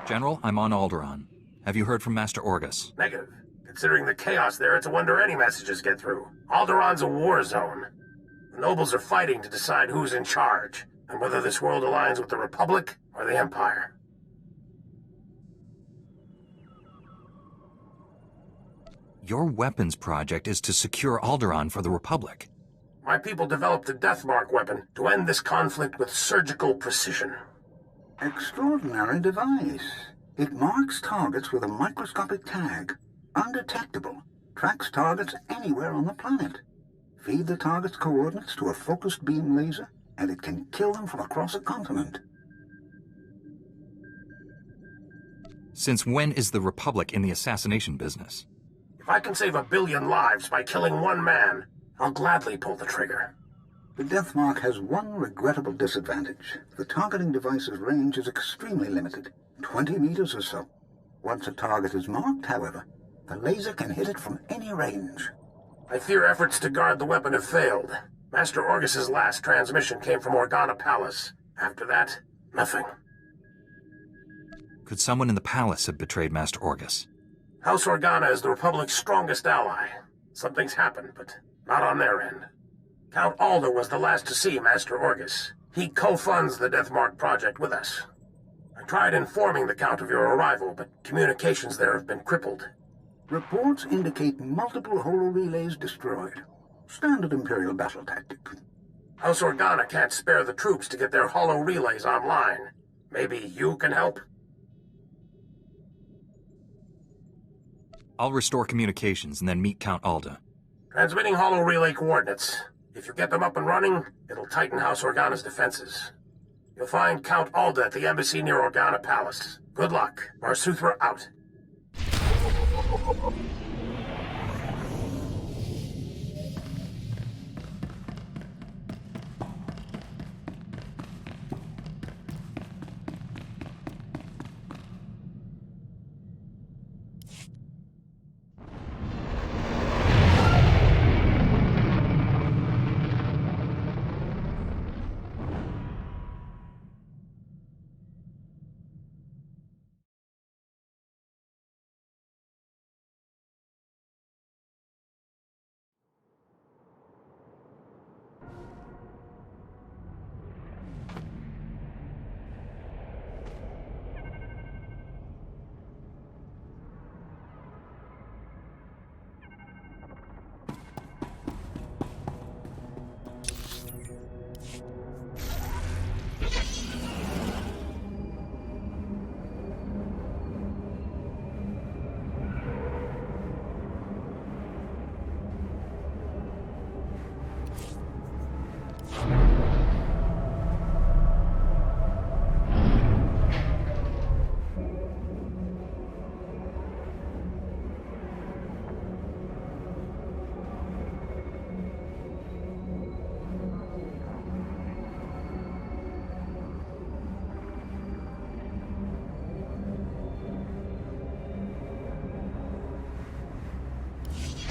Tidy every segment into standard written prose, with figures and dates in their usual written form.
General, I'm on Alderaan. Have you heard from Master Orgus? Negative. Considering the chaos there, it's a wonder any messages get through. Alderaan's a war zone. The nobles are fighting to decide who's in charge, and whether this world aligns with the Republic or the Empire. Your weapons project is to secure Alderaan for the Republic. My people developed a Deathmark weapon to end this conflict with surgical precision. Extraordinary device. It marks targets with a microscopic tag. Undetectable. Tracks targets anywhere on the planet. Feed the target's coordinates to a focused beam laser, and it can kill them from across a continent. Since when is the Republic in the assassination business? If I can save 1 billion lives by killing one man, I'll gladly pull the trigger. The Deathmark has one regrettable disadvantage. The targeting device's range is extremely limited, 20 meters or so. Once a target is marked, however, the laser can hit it from any range. I fear efforts to guard the weapon have failed. Master Orgus's last transmission came from Organa Palace. After that, nothing. Could someone in the palace have betrayed Master Orgus? House Organa is the Republic's strongest ally. Something's happened, but not on their end. Count Alder was the last to see Master Orgus. He co-funds the Deathmark project with us. I tried informing the Count of your arrival, but communications there have been crippled. Reports indicate multiple holo-relays destroyed. Standard Imperial battle tactic. House Organa can't spare the troops to get their holo-relays online. Maybe you can help? I'll restore communications and then meet Count Alda. Transmitting holo-relay coordinates. If you get them up and running, it'll tighten House Organa's defenses. You'll find Count Alda at the embassy near Organa Palace. Good luck. Marsuthra out.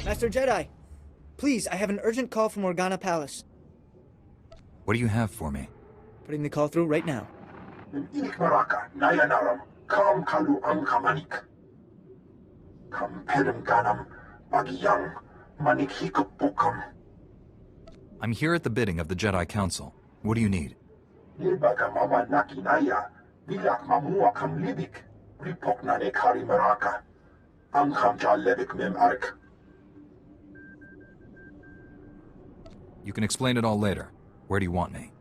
Master Jedi, please, I have an urgent call from Organa Palace. What do you have for me? Putting the call through right now. I'm here at the bidding of the Jedi Council. What do you need? You can explain it all later. Where do you want me?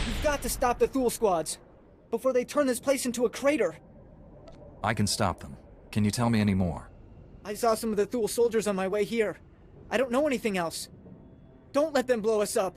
You've got to stop the Thule squads before they turn this place into a crater. I can stop them. Can you tell me any more? I saw some of the Thule soldiers on my way here. I don't know anything else. Don't let them blow us up.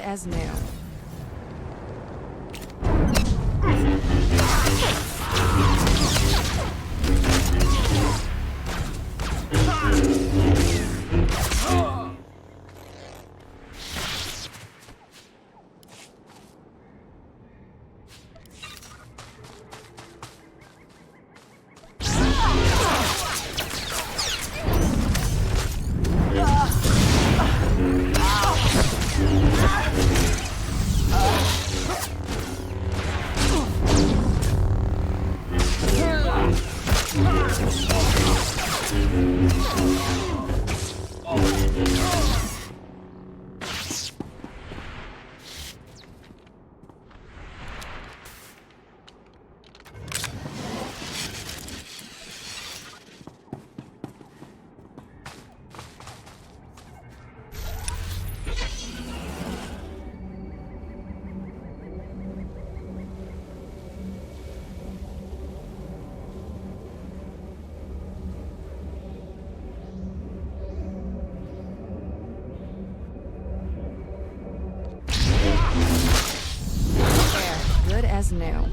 as new. Good as new.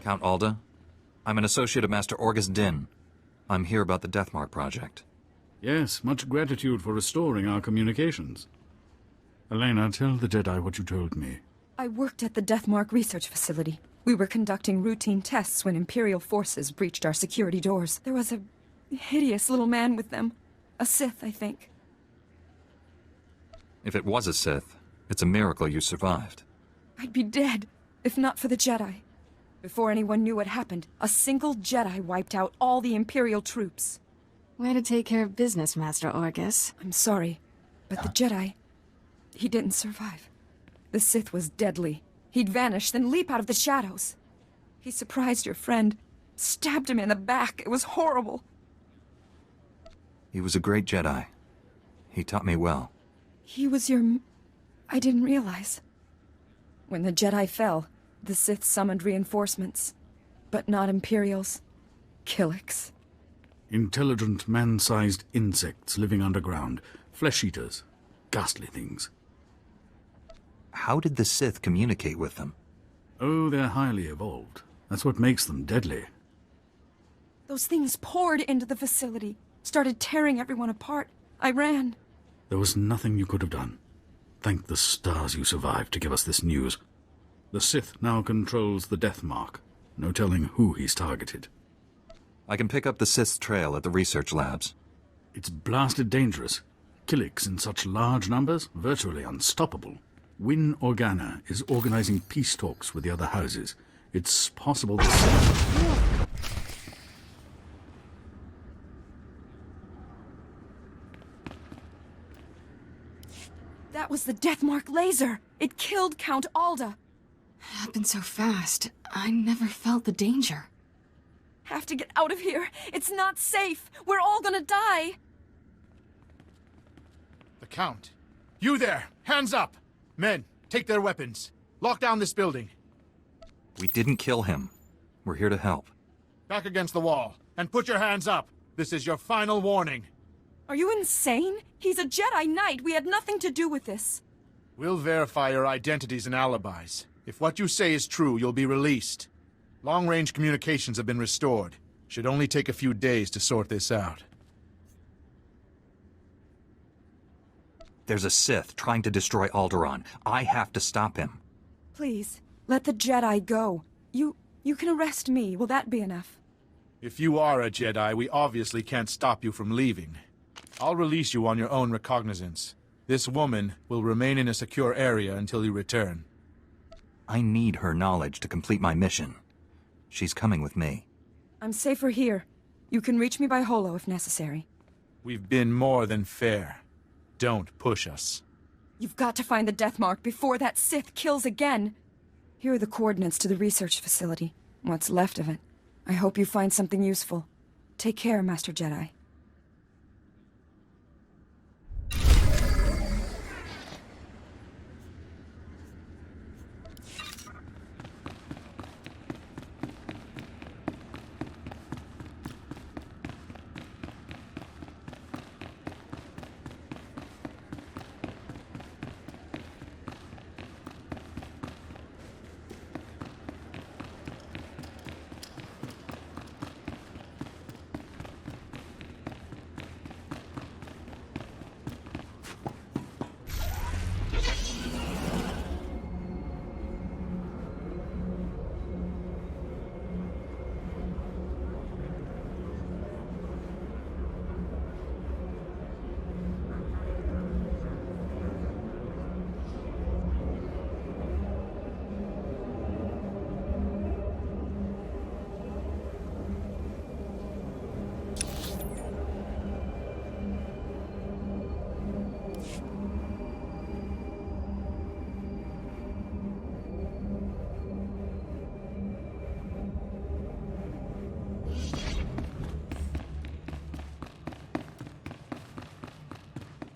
Count Alda, I'm an associate of Master Orgus Din. I'm here about the Deathmark project. Yes, much gratitude for restoring our communications. Elena, tell the Jedi what you told me. I worked at the Deathmark research facility. We were conducting routine tests when Imperial forces breached our security doors. There was a hideous little man with them. A Sith, I think. If it was a Sith, it's a miracle you survived. I'd be dead, if not for the Jedi. Before anyone knew what happened, a single Jedi wiped out all the Imperial troops. Way to take care of business, Master Orgus. I'm sorry, but the Jedi, he didn't survive. The Sith was deadly. He'd vanish, then leap out of the shadows. He surprised your friend, stabbed him in the back. It was horrible. He was a great Jedi. He taught me well. He was your... I didn't realize. When the Jedi fell, the Sith summoned reinforcements. But not Imperials. Killiks. Intelligent, man-sized insects living underground. Flesh-eaters. Ghastly things. How did the Sith communicate with them? Oh, they're highly evolved. That's what makes them deadly. Those things poured into the facility, started tearing everyone apart. I ran. There was nothing you could have done. Thank the stars you survived to give us this news. The Sith now controls the Deathmark. No telling who he's targeted. I can pick up the Sith's trail at the research labs. It's blasted dangerous. Killiks in such large numbers, virtually unstoppable. Win Organa is organizing peace talks with the other houses. It's possible that... That was the Deathmark laser! It killed Count Alda! Happened so fast. I never felt the danger. Have to get out of here! It's not safe! We're all gonna die! The Count! You there! Hands up! Men, take their weapons. Lock down this building. We didn't kill him. We're here to help. Back against the wall, and put your hands up. This is your final warning. Are you insane? He's a Jedi Knight. We had nothing to do with this. We'll verify your identities and alibis. If what you say is true, you'll be released. Long-range communications have been restored. Should only take a few days to sort this out. There's a Sith trying to destroy Alderaan. I have to stop him. Please, let the Jedi go. You can arrest me. Will that be enough? If you are a Jedi, we obviously can't stop you from leaving. I'll release you on your own recognizance. This woman will remain in a secure area until you return. I need her knowledge to complete my mission. She's coming with me. I'm safer here. You can reach me by holo if necessary. We've been more than fair. Don't push us. You've got to find the Deathmark before that Sith kills again. Here are the coordinates to the research facility. What's left of it. I hope you find something useful. Take care, Master Jedi.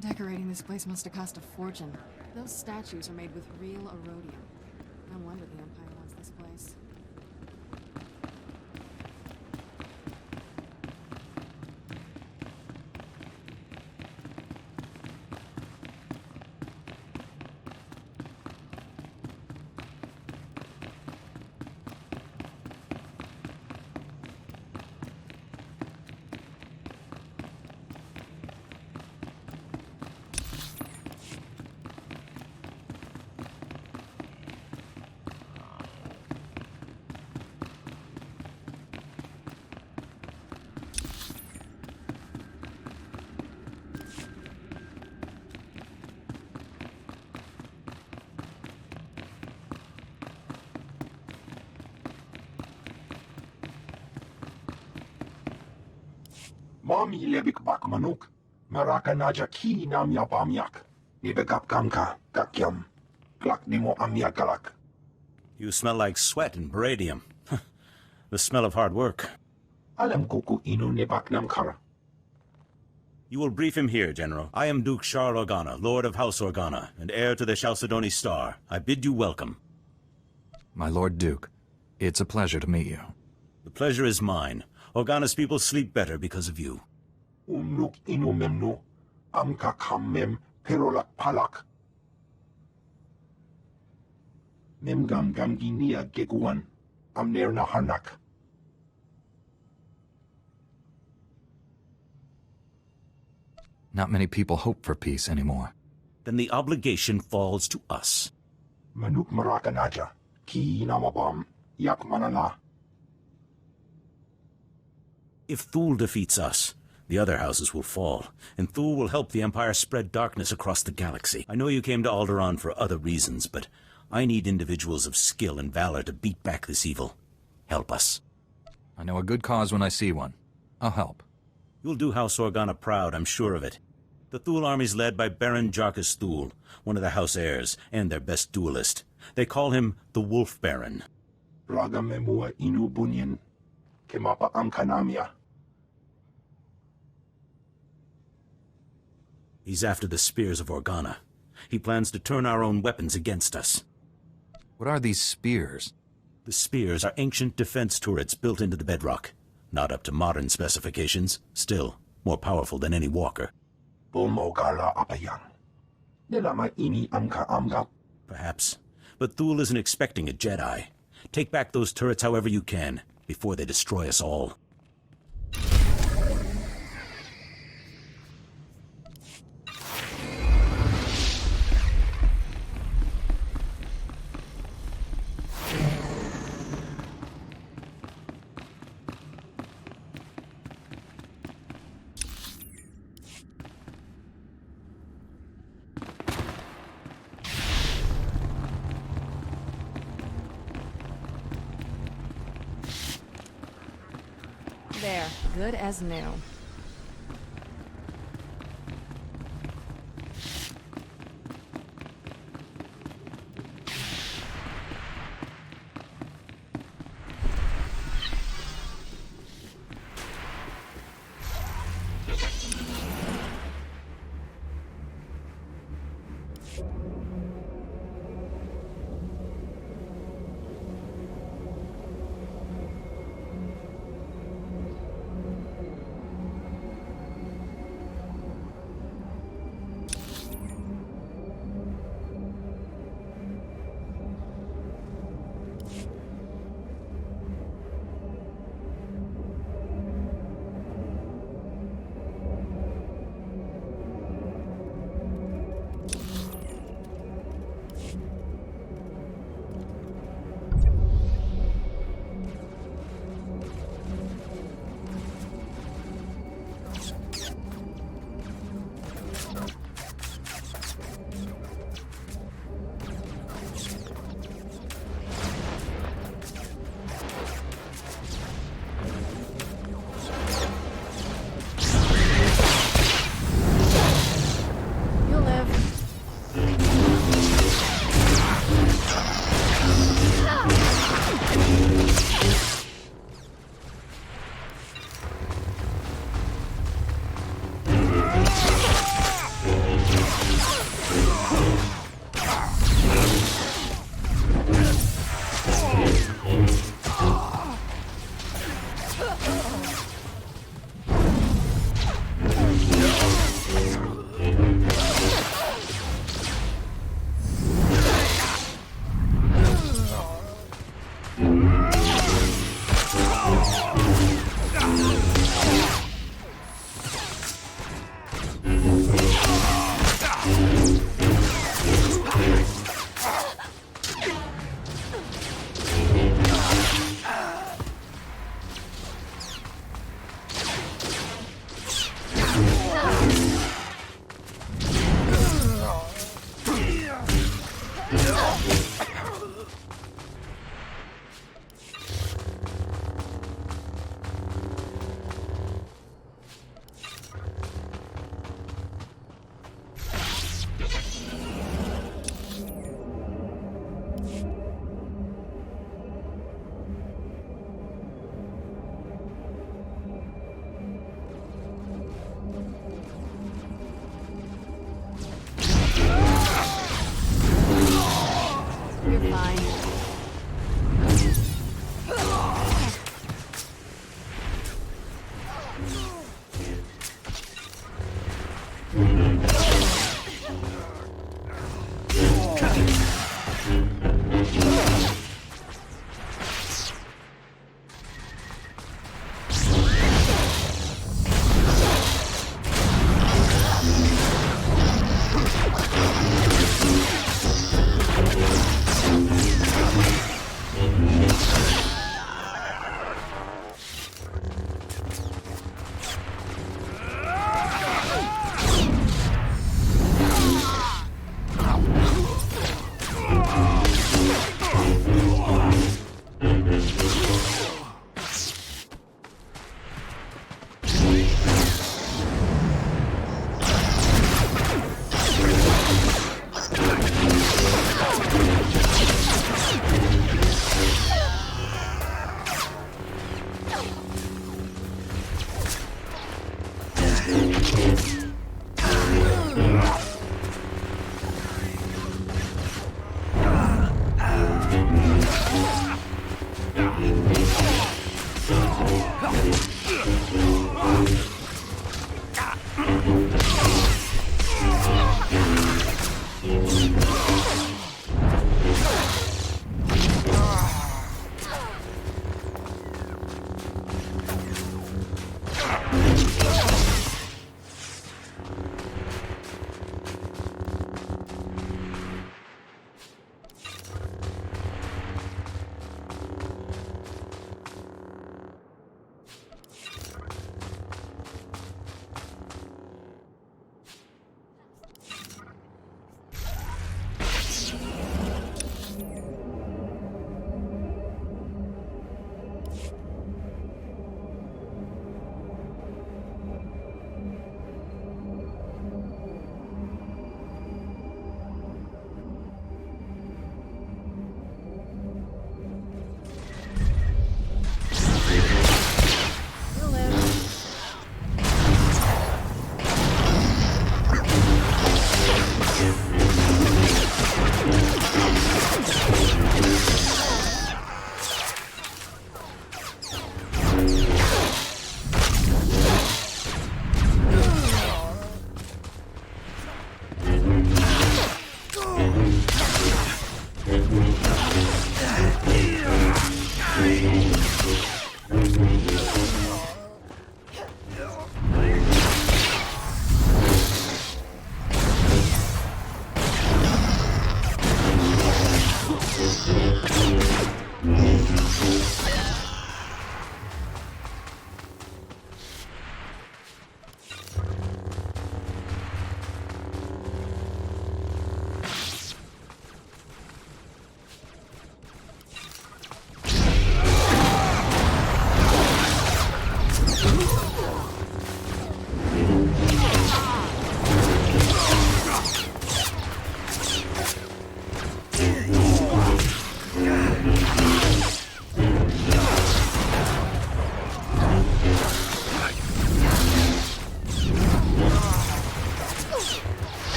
Decorating this place must have cost a fortune. Those statues are made with real erodium. No wonder the Empire wants this place. Mami lebik bak manuk. Maraka naja ki nam yapamyak. Nibegap gamka, gakyam. Glak nimo amya galak. You smell like sweat and baradium. The smell of hard work. Alam kuku inu nebak nam kara. You will brief him here, General. I am Duke Shar Organa, Lord of House Organa, and heir to the Chalcedony Star. I bid you welcome. My Lord Duke, it's a pleasure to meet you. The pleasure is mine. Organa's people sleep better because of you. Umnuk inu memnu. Amka kammem perolak palak. Memgam gamginia geguan. Amner na harnak. Not many people hope for peace anymore. Then the obligation falls to us. Manuk marakanaja. Ki namabam. Yak manana. If Thule defeats us, the other houses will fall, and Thule will help the Empire spread darkness across the galaxy. I know you came to Alderaan for other reasons, but I need individuals of skill and valor to beat back this evil. Help us. I know a good cause when I see one. I'll help. You'll do House Organa proud, I'm sure of it. The Thule army's led by Baron Jarkus Thule, one of the House heirs, and their best duelist. They call him the Wolf Baron. Raga memua inu bunyan. Kemapa amkanamia. He's after the spears of Organa. He plans to turn our own weapons against us. What are these spears? The spears are ancient defense turrets built into the bedrock. Not up to modern specifications, still more powerful than any walker. Bomogala apayang. Nilama ini amka amga. Perhaps. But Thule isn't expecting a Jedi. Take back those turrets however you can, before they destroy us all. There, good as new.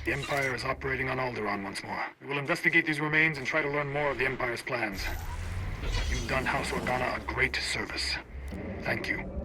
The Empire is operating on Alderaan once more. We will investigate these remains and try to learn more of the Empire's plans. You've done House Organa a great service. Thank you.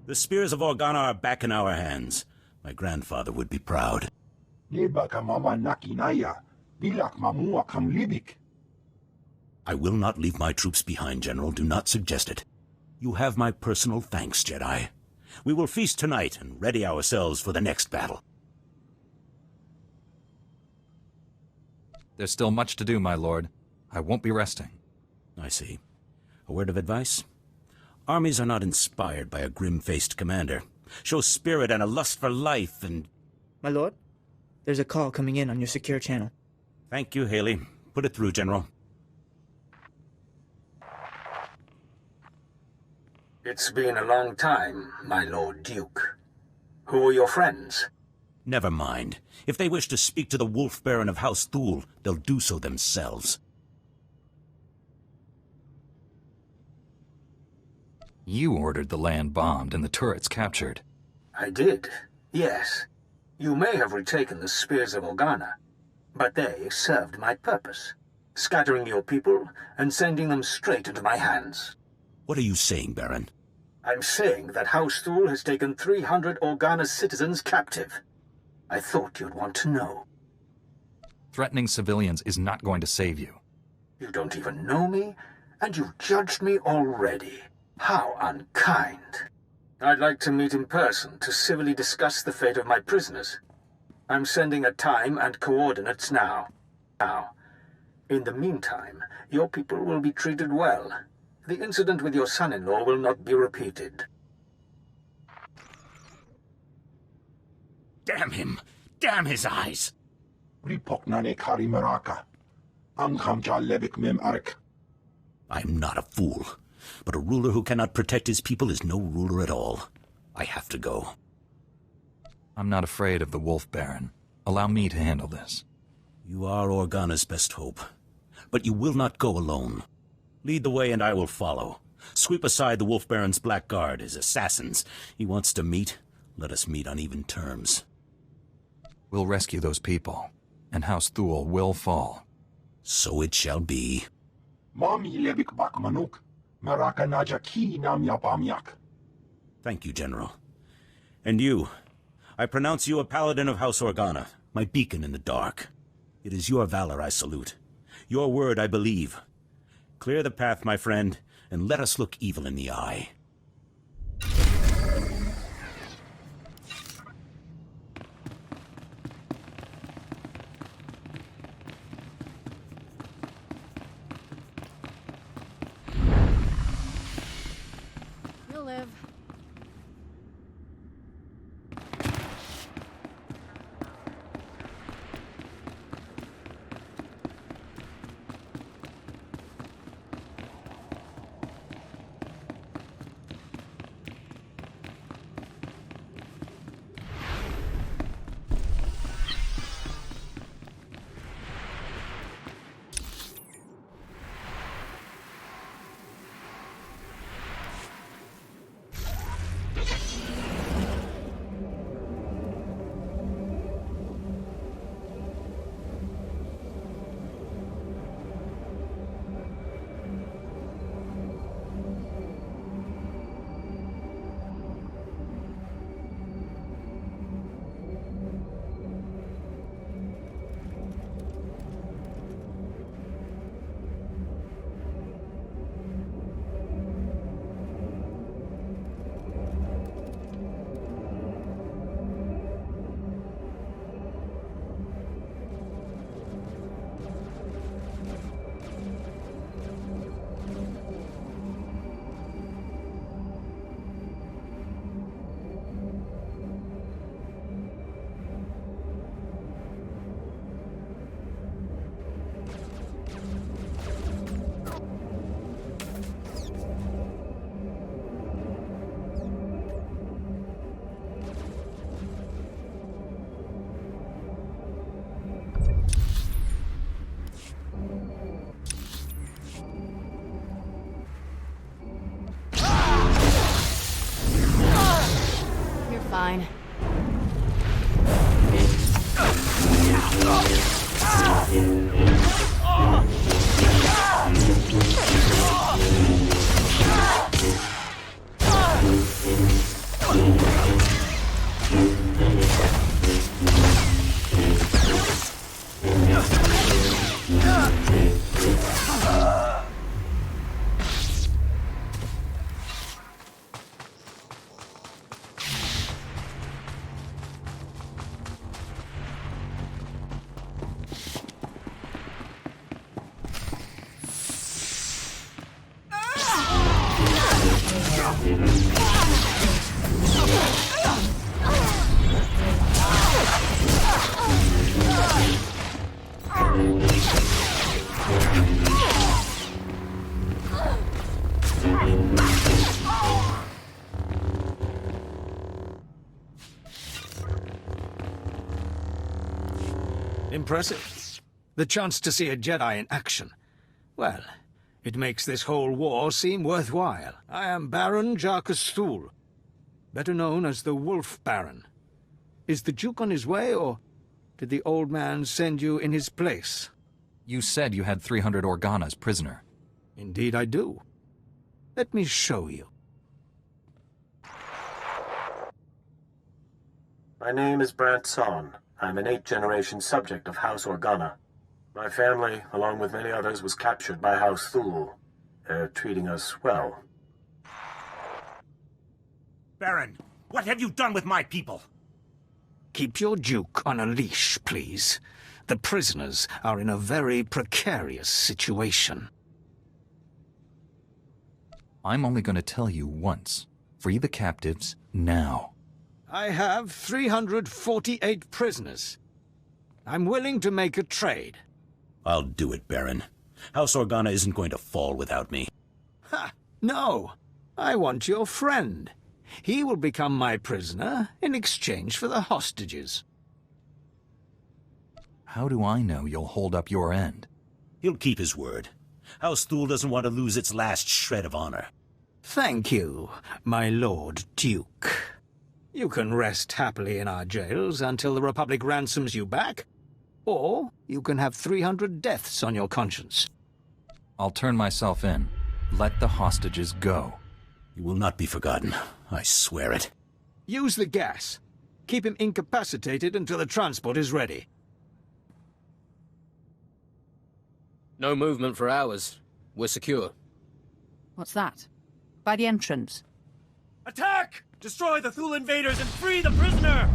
The spears of Organa are back in our hands. My grandfather would be proud. Nebaka mama nakinaya. Bilak mamua kam libik. I will not leave my troops behind, General. Do not suggest it. You have my personal thanks, Jedi. We will feast tonight and ready ourselves for the next battle. There's still much to do, my lord. I won't be resting. I see. A word of advice? Armies are not inspired by a grim-faced commander. Show spirit and a lust for life and... My lord, there's a call coming in on your secure channel. Thank you, Haley. Put it through, General. It's been a long time, my Lord Duke. Who are your friends? Never mind. If they wish to speak to the Wolf Baron of House Thule, they'll do so themselves. You ordered the land bombed and the turrets captured. I did, yes. You may have retaken the spears of Organa, but they served my purpose, scattering your people and sending them straight into my hands. What are you saying, Baron? I'm saying that House Thule has taken 300 Organa citizens captive. I thought you'd want to know. Threatening civilians is not going to save you. You don't even know me, and you've judged me already. How unkind. I'd like to meet in person to civilly discuss the fate of my prisoners. I'm sending a time and coordinates now. In the meantime, your people will be treated well. The incident with your son-in-law will not be repeated. Damn him! Damn his eyes! Ripoknane kari maraka. Anghamja lebik mem arik. I'm not a fool, but a ruler who cannot protect his people is no ruler at all. I have to go. I'm not afraid of the Wolf Baron. Allow me to handle this. You are Organa's best hope, but you will not go alone. Lead the way and I will follow. Sweep aside the Wolf Baron's Black Guard, his assassins. He wants to meet. Let us meet on even terms. We'll rescue those people, and House Thule will fall. So it shall be. Mami lebik bak manuk. Maraka naja ki nam yapamyak. Thank you, General. And you. I pronounce you a paladin of House Organa, my beacon in the dark. It is your valor I salute. Your word I believe. Clear the path, my friend, and let us look evil in the eye. You'll live. Fine. Impressive. The chance to see a Jedi in action. Well, it makes this whole war seem worthwhile. I am Baron Jarkus Thul, better known as the Wolf Baron. Is the Duke on his way, or did the old man send you in his place? You said you had 300 Organas prisoner. Indeed I do. Let me show you. My name is Brant Son. I'm an 8th-generation subject of House Organa. My family, along with many others, was captured by House Thul. They're treating us well. Baron, what have you done with my people? Keep your Duke on a leash, please. The prisoners are in a very precarious situation. I'm only going to tell you once. Free the captives now. I have 348 prisoners. I'm willing to make a trade. I'll do it, Baron. House Organa isn't going to fall without me. Ha! No. I want your friend. He will become my prisoner in exchange for the hostages. How do I know you'll hold up your end? He'll keep his word. House Thul doesn't want to lose its last shred of honor. Thank you, my Lord Duke. You can rest happily in our jails until the Republic ransoms you back, or you can have 300 deaths on your conscience. I'll turn myself in. Let the hostages go. You will not be forgotten. I swear it. Use the gas. Keep him incapacitated until the transport is ready. No movement for hours. We're secure. What's that? By the entrance. Attack! Destroy the Thul invaders and free the prisoner!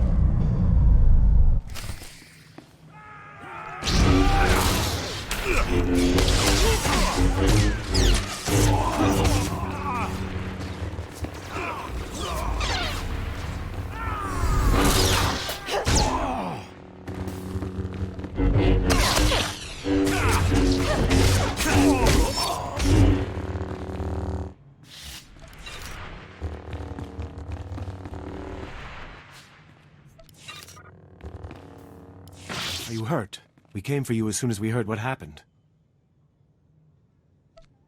Are you hurt? We came for you as soon as we heard what happened.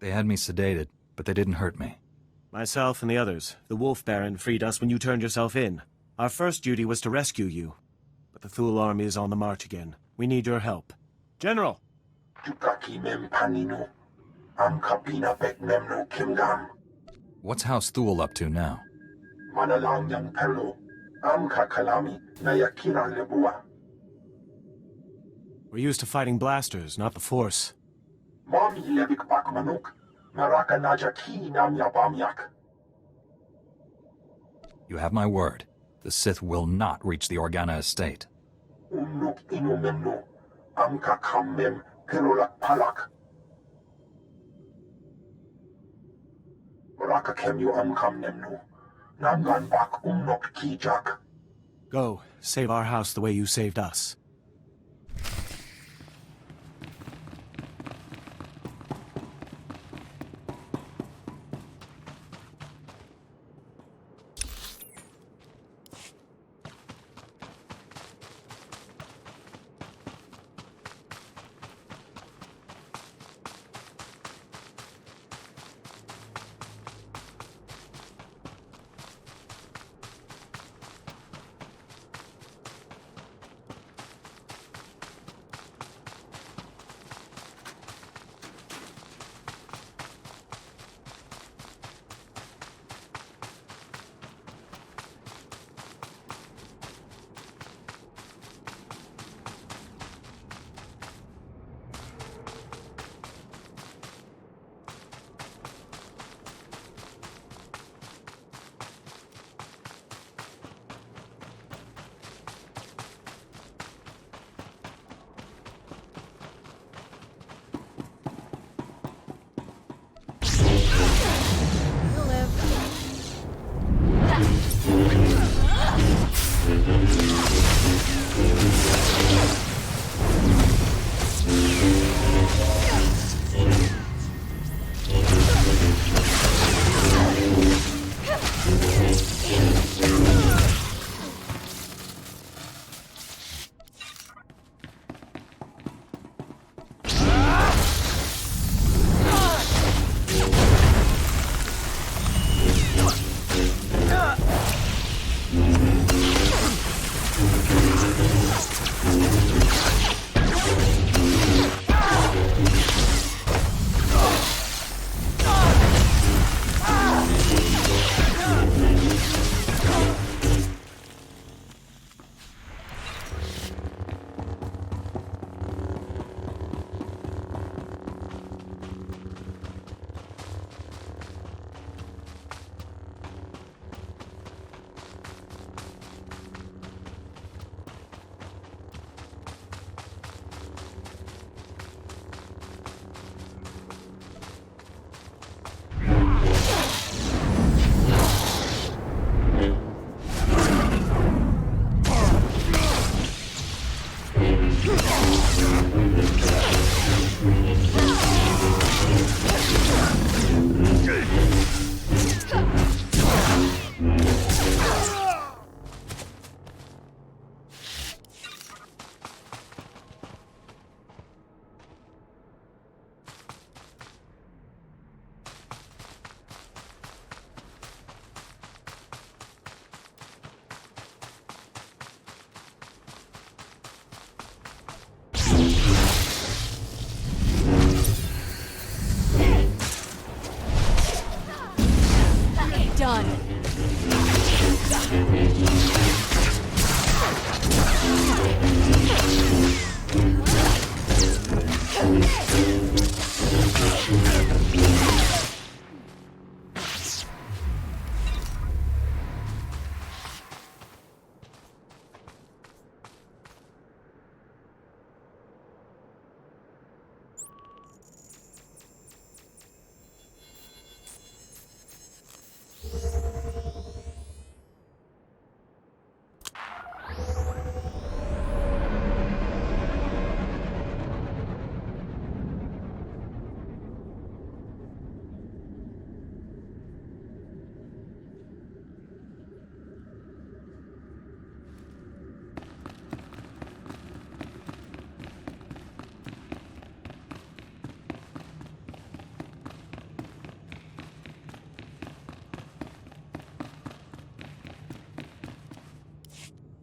They had me sedated, but they didn't hurt me. Myself and the others, the Wolf Baron, freed us when you turned yourself in. Our first duty was to rescue you. But the Thul army is on the march again. We need your help. General! What's House Thul up to now? We're used to fighting blasters, not the Force. You have my word. The Sith will not reach the Organa estate. Go, save our house the way you saved us.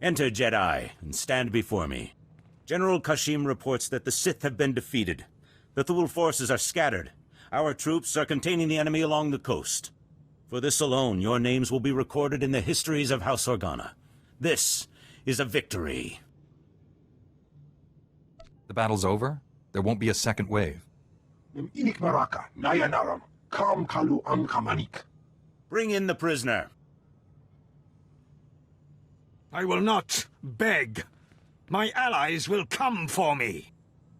Enter, Jedi, and stand before me. General Kashim reports that the Sith have been defeated. The Thule forces are scattered. Our troops are containing the enemy along the coast. For this alone, your names will be recorded in the histories of House Organa. This is a victory. The battle's over? There won't be a second wave. Inik Maraka, Nayanaram, Kam Kalu Amkamanik. Bring in the prisoner. I will not beg. My allies will come for me.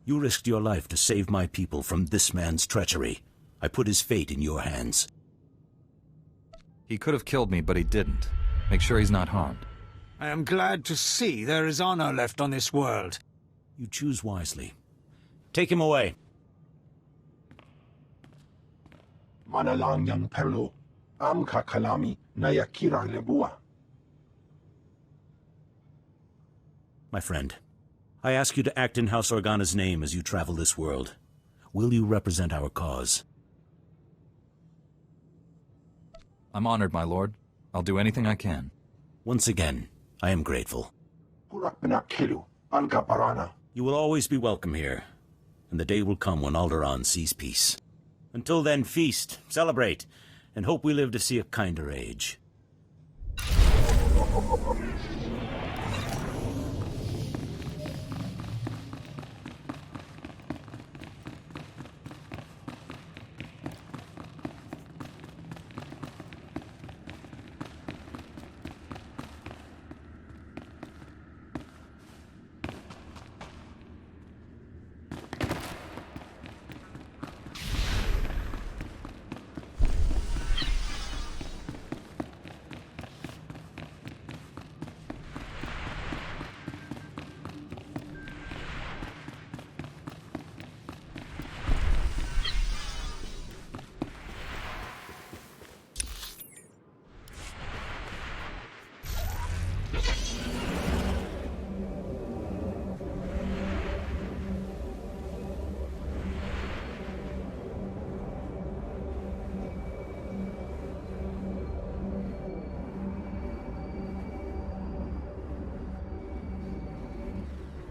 You risked your life to save my people from this man's treachery. I put his fate in your hands. He could have killed me, but he didn't. Make sure he's not harmed. I am glad to see there is honor left on this world. You choose wisely. Take him away. Manalang yang perlu, Amka Kalami, Nayakira Lebua. My friend, I ask you to act in House Organa's name as you travel this world. Will you represent our cause? I'm honored, my lord. I'll do anything I can. Once again, I am grateful. You will always be welcome here, and the day will come when Alderaan sees peace. Until then, feast, celebrate, and hope we live to see a kinder age.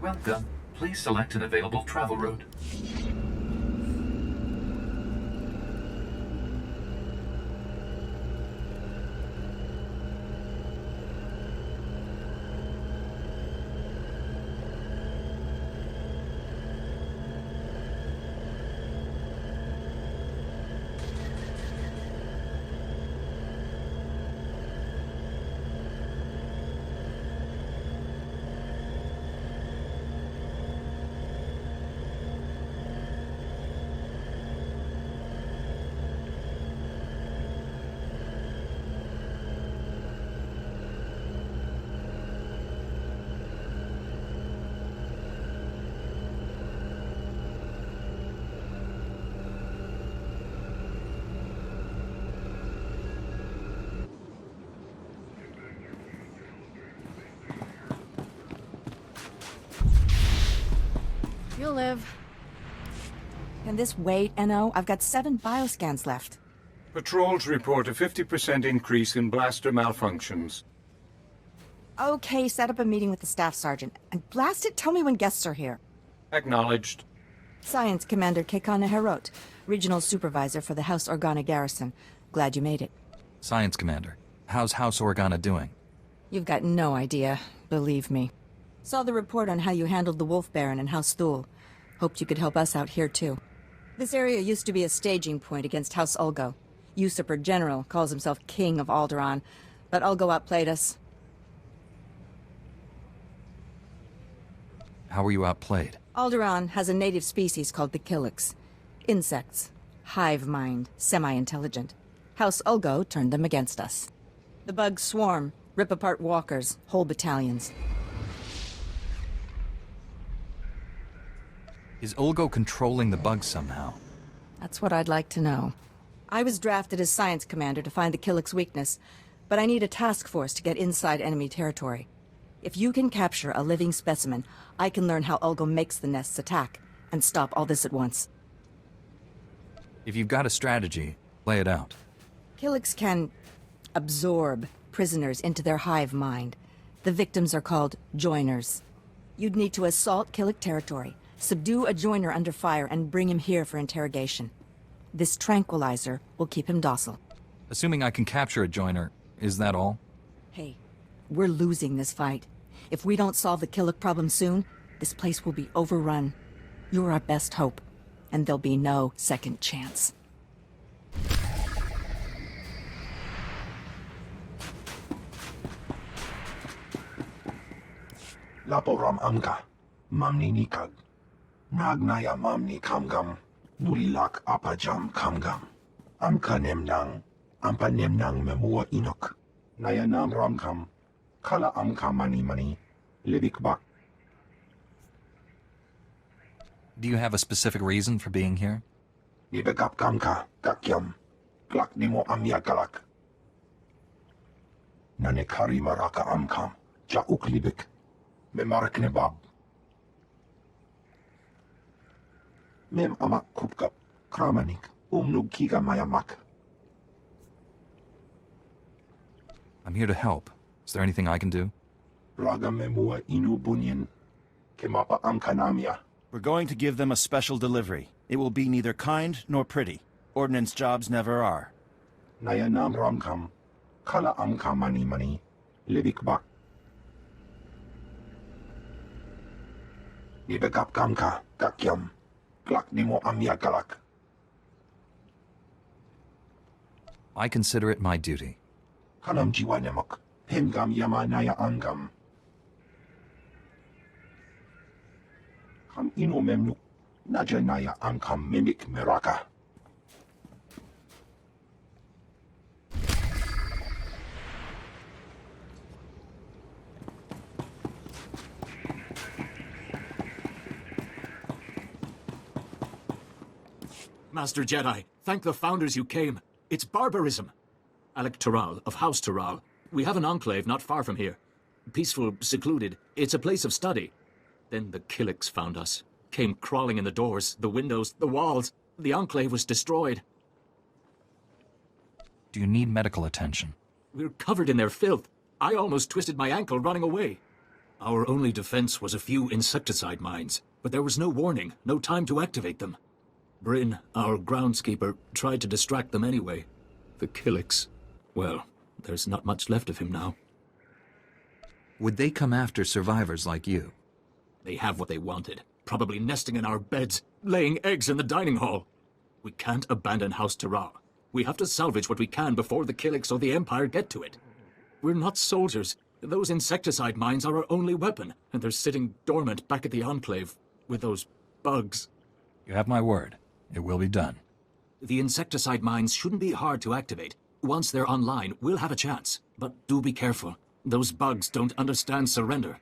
Welcome. Please select an available travel route. You'll live. Can this wait, N.O.? I've got 7 bioscans left. Patrols report a 50% increase in blaster malfunctions. Okay, set up a meeting with the staff sergeant. And blast it, tell me when guests are here. Acknowledged. Science Commander Kekana Herot, Regional Supervisor for the House Organa Garrison. Glad you made it. Science Commander, how's House Organa doing? You've got no idea, believe me. Saw the report on how you handled the Wolf Baron and House Thule. Hoped you could help us out here, too. This area used to be a staging point against House Ulgo. Usurper General calls himself King of Alderaan, but Ulgo outplayed us. How were you outplayed? Alderaan has a native species called the Killix. Insects. Hive mind. Semi-intelligent. House Ulgo turned them against us. The bugs swarm, rip apart walkers, whole battalions. Is Ulgo controlling the bugs somehow? That's what I'd like to know. I was drafted as Science Commander to find the Killix weakness, but I need a task force to get inside enemy territory. If you can capture a living specimen, I can learn how Ulgo makes the nests attack, and stop all this at once. If you've got a strategy, lay it out. Killix can absorb prisoners into their hive mind. The victims are called Joiners. You'd need to assault Killik territory, subdue a Joiner under fire, and bring him here for interrogation. This tranquilizer will keep him docile. Assuming I can capture a Joiner, is that all? Hey, we're losing this fight. If we don't solve the Killik problem soon, this place will be overrun. You're our best hope, and there'll be no second chance. Laporam amka, mamni nikag. Nagnaya mamni kamgam, bulilak apajam kamgam. Amka nemnang, ampa nemnang memua inok. Naya nam ramkam, kala amka mani, libik bak. Do you have a specific reason for being here? Nibegap kamka, kakyam, klak nimo amyakalak. Nanekari maraka amkam, jauk libik. Memarak nebab. Mem amak kupkap, kramanik, umnug kiga mayamak. I'm here to help. Is there anything I can do? Raga memua inu bunyan, kemapa amkanamia. We're going to give them a special delivery. It will be neither kind nor pretty. Ordnance jobs never are. Nayanam ramkam, kala amka mani, libik bak. Nibegap kamka, kakyam, klak nimo amyakalak. I consider it my duty. Kanam jiwa nemok, hemgam yamanaya angam. Kam ino memnuk, najanaya angkam mimik meraka. Master Jedi, thank the Founders you came. It's barbarism. Alec Taral of House Taral. We have an enclave not far from here. Peaceful, secluded. It's a place of study. Then the Killiks found us. Came crawling in the doors, the windows, the walls. The enclave was destroyed. Do you need medical attention? We're covered in their filth. I almost twisted my ankle running away. Our only defense was a few insecticide mines, but there was no warning, no time to activate them. Bryn, our groundskeeper, tried to distract them anyway. The Killiks, well, there's not much left of him now. Would they come after survivors like you? They have what they wanted, probably nesting in our beds, laying eggs in the dining hall. We can't abandon House Taral. We have to salvage what we can before the Killiks or the Empire get to it. We're not soldiers. Those insecticide mines are our only weapon, and they're sitting dormant back at the Enclave with those bugs. You have my word. It will be done. The insecticide mines shouldn't be hard to activate. Once they're online, we'll have a chance. But do be careful. Those bugs don't understand surrender.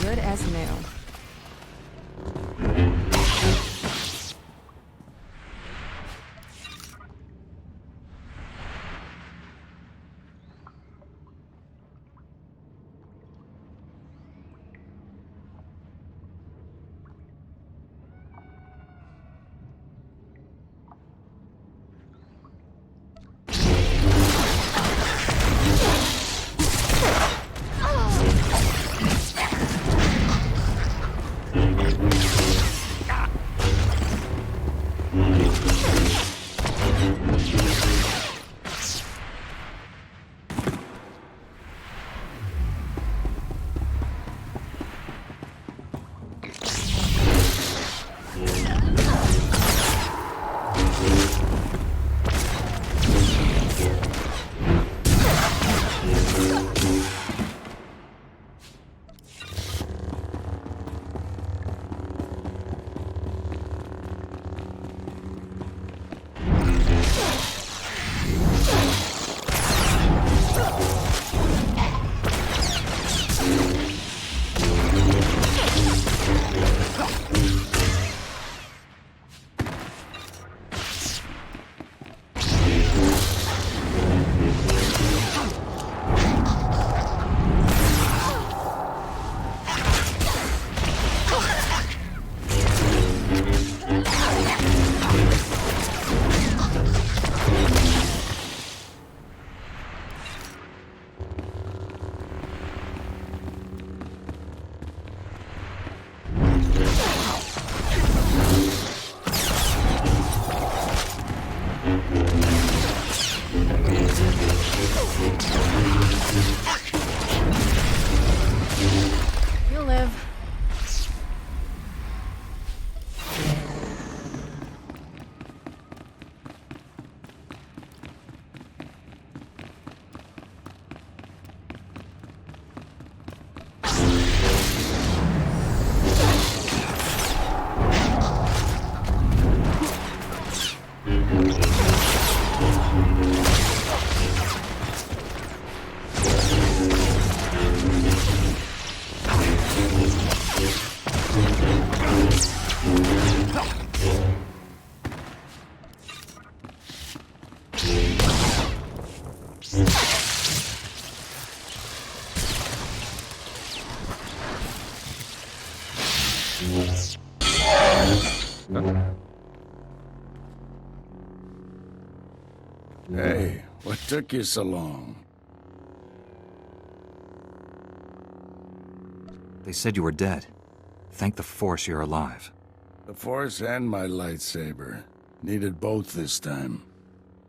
Good as new. You'll live. Hey, what took you so long? They said you were dead. Thank the Force you're alive. The Force and my lightsaber. Needed both this time.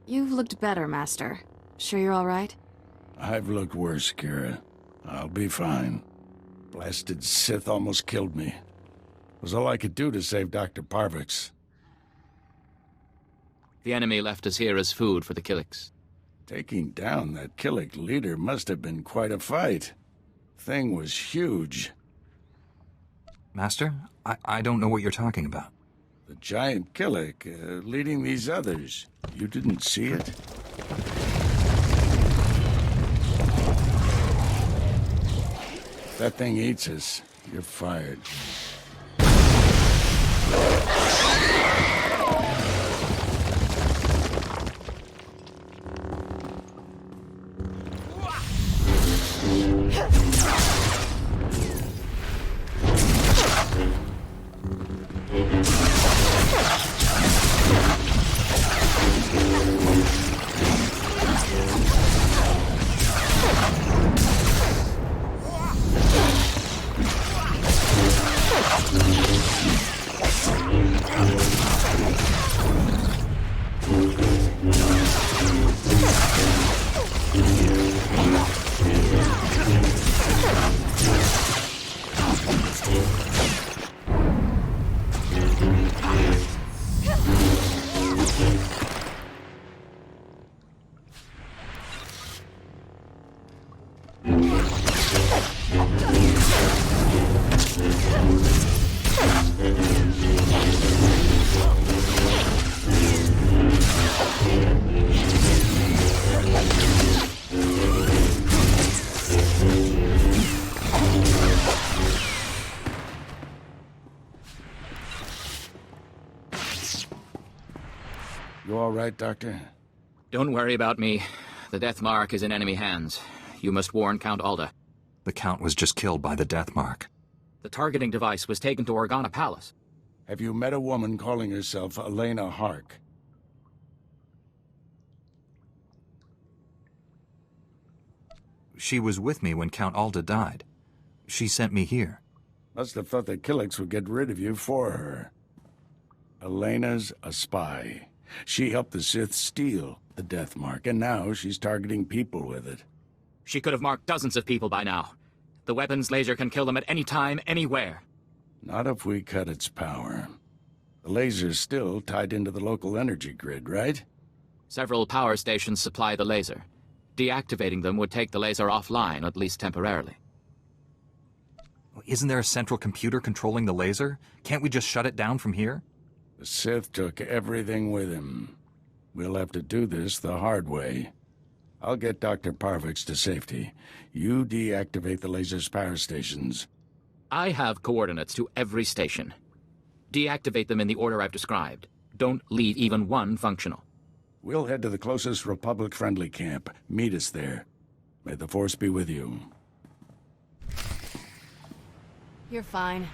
You've looked better, Master. Sure you're all right? I've looked worse, Kira. I'll be fine. Blasted Sith almost killed me. It was all I could do to save Dr. Parvix. The enemy left us here as food for the Killiks. Taking down that Killik leader must have been quite a fight. Thing was huge. Master, I don't know what you're talking about. The giant Killik leading these others. You didn't see it? If that thing eats us, you're fired. You all right, Doctor? Don't worry about me. The Death Mark is in enemy hands. You must warn Count Alda. The Count was just killed by the Death Mark. The targeting device was taken to Organa Palace. Have you met a woman calling herself Elena Hark? She was with me when Count Alda died. She sent me here. Must have thought the Killiks would get rid of you for her. Elena's a spy. She helped the Sith steal the Death Mark, and now she's targeting people with it. She could have marked dozens of people by now. The weapon's laser can kill them at any time, anywhere. Not if we cut its power. The laser's still tied into the local energy grid, right? Several power stations supply the laser. Deactivating them would take the laser offline, at least temporarily. Isn't there a central computer controlling the laser? Can't we just shut it down from here? The Sith took everything with him. We'll have to do this the hard way. I'll get Dr. Parvix to safety. You deactivate the laser's power stations. I have coordinates to every station. Deactivate them in the order I've described. Don't leave even one functional. We'll head to the closest Republic-friendly camp. Meet us there. May the Force be with you. You're fine.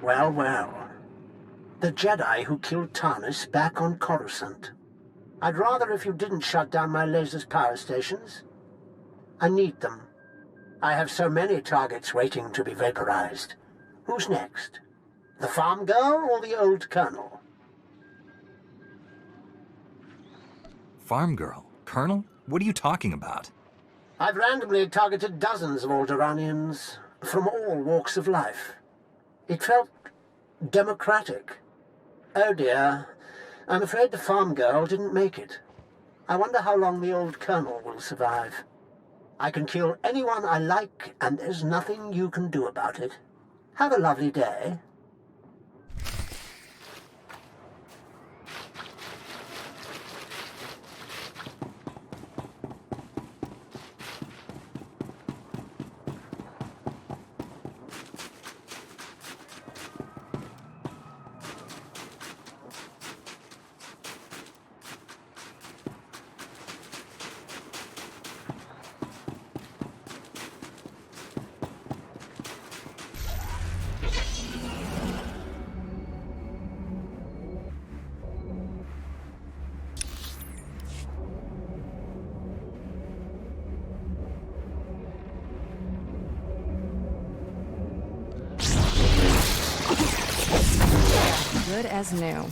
Well, well. The Jedi who killed Tarnis back on Coruscant. I'd rather if you didn't shut down my laser's power stations. I need them. I have so many targets waiting to be vaporized. Who's next? The farm girl or the old colonel? Farm girl? Colonel? What are you talking about? I've randomly targeted dozens of Alderaanians from all walks of life. It felt democratic. Oh dear, I'm afraid the farm girl didn't make it. I wonder how long the old colonel will survive. I can kill anyone I like, and there's nothing you can do about it. Have a lovely day. Good as new.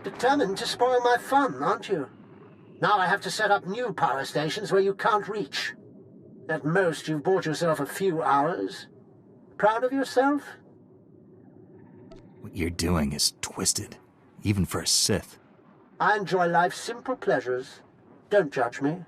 Determined to spoil my fun, aren't you? Now I have to set up new power stations where you can't reach. At most, you've bought yourself a few hours. Proud of yourself? What you're doing is twisted, even for a Sith. I enjoy life's simple pleasures. Don't judge me.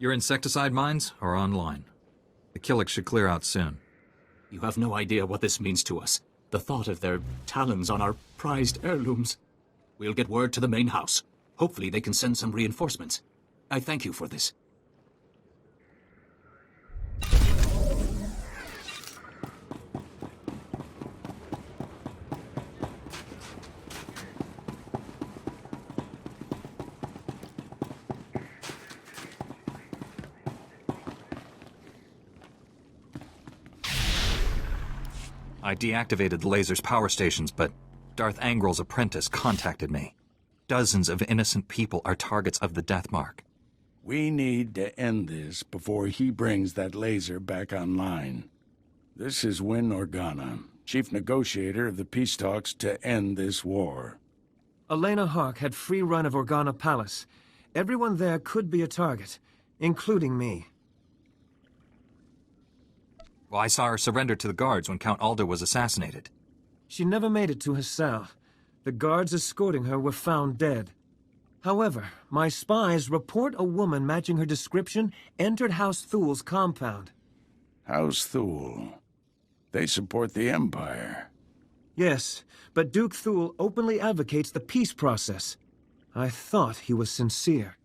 Your insecticide mines are online. The Killick should clear out soon. You have no idea what this means to us. The thought of their talons on our prized heirlooms. We'll get word to the main house. Hopefully they can send some reinforcements. I thank you for this. I deactivated the laser's power stations, but Darth Angrel's apprentice contacted me. Dozens of innocent people are targets of the Death Mark. We need to end this before he brings that laser back online. This is Win Organa, chief negotiator of the peace talks to end this war. Elena Hawk had free run of Organa Palace. Everyone there could be a target, including me. Well, I saw her surrender to the guards when Count Alder was assassinated. She never made it to her cell. The guards escorting her were found dead. However, my spies report a woman matching her description entered House Thul's compound. House Thul. They support the Empire. Yes, but Duke Thul openly advocates the peace process. I thought he was sincere.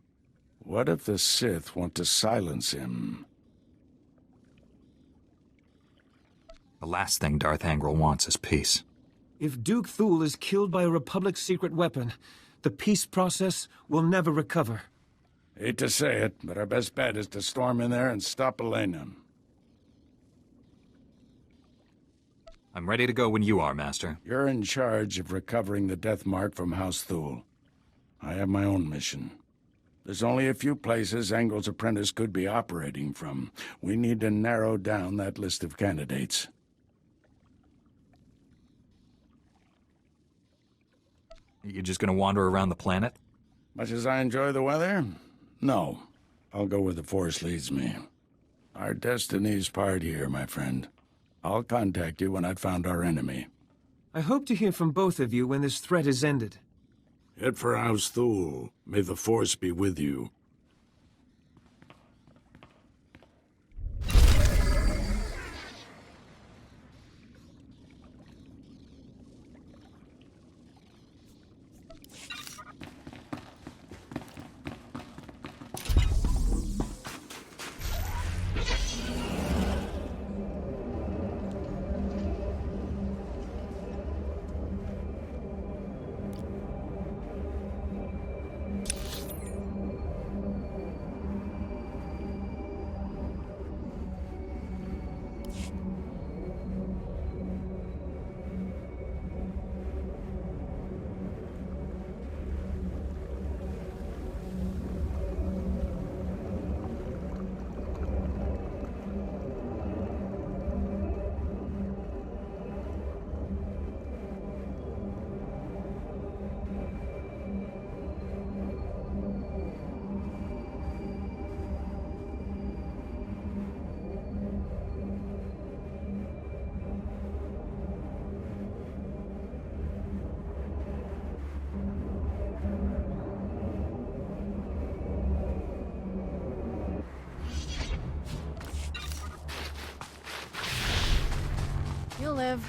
What if the Sith want to silence him? The last thing Darth Angrel wants is peace. If Duke Thul is killed by a Republic secret weapon, the peace process will never recover. Hate to say it, but our best bet is to storm in there and stop Elena. I'm ready to go when you are, Master. You're in charge of recovering the Death Mark from House Thul. I have my own mission. There's only a few places Angel's apprentice could be operating from. We need to narrow down that list of candidates. You just gonna wander around the planet? Much as I enjoy the weather? No. I'll go where the Force leads me. Our destiny's part here, my friend. I'll contact you when I've found our enemy. I hope to hear from both of you when this threat is ended. Head for House Thul. May the Force be with you. You'll live.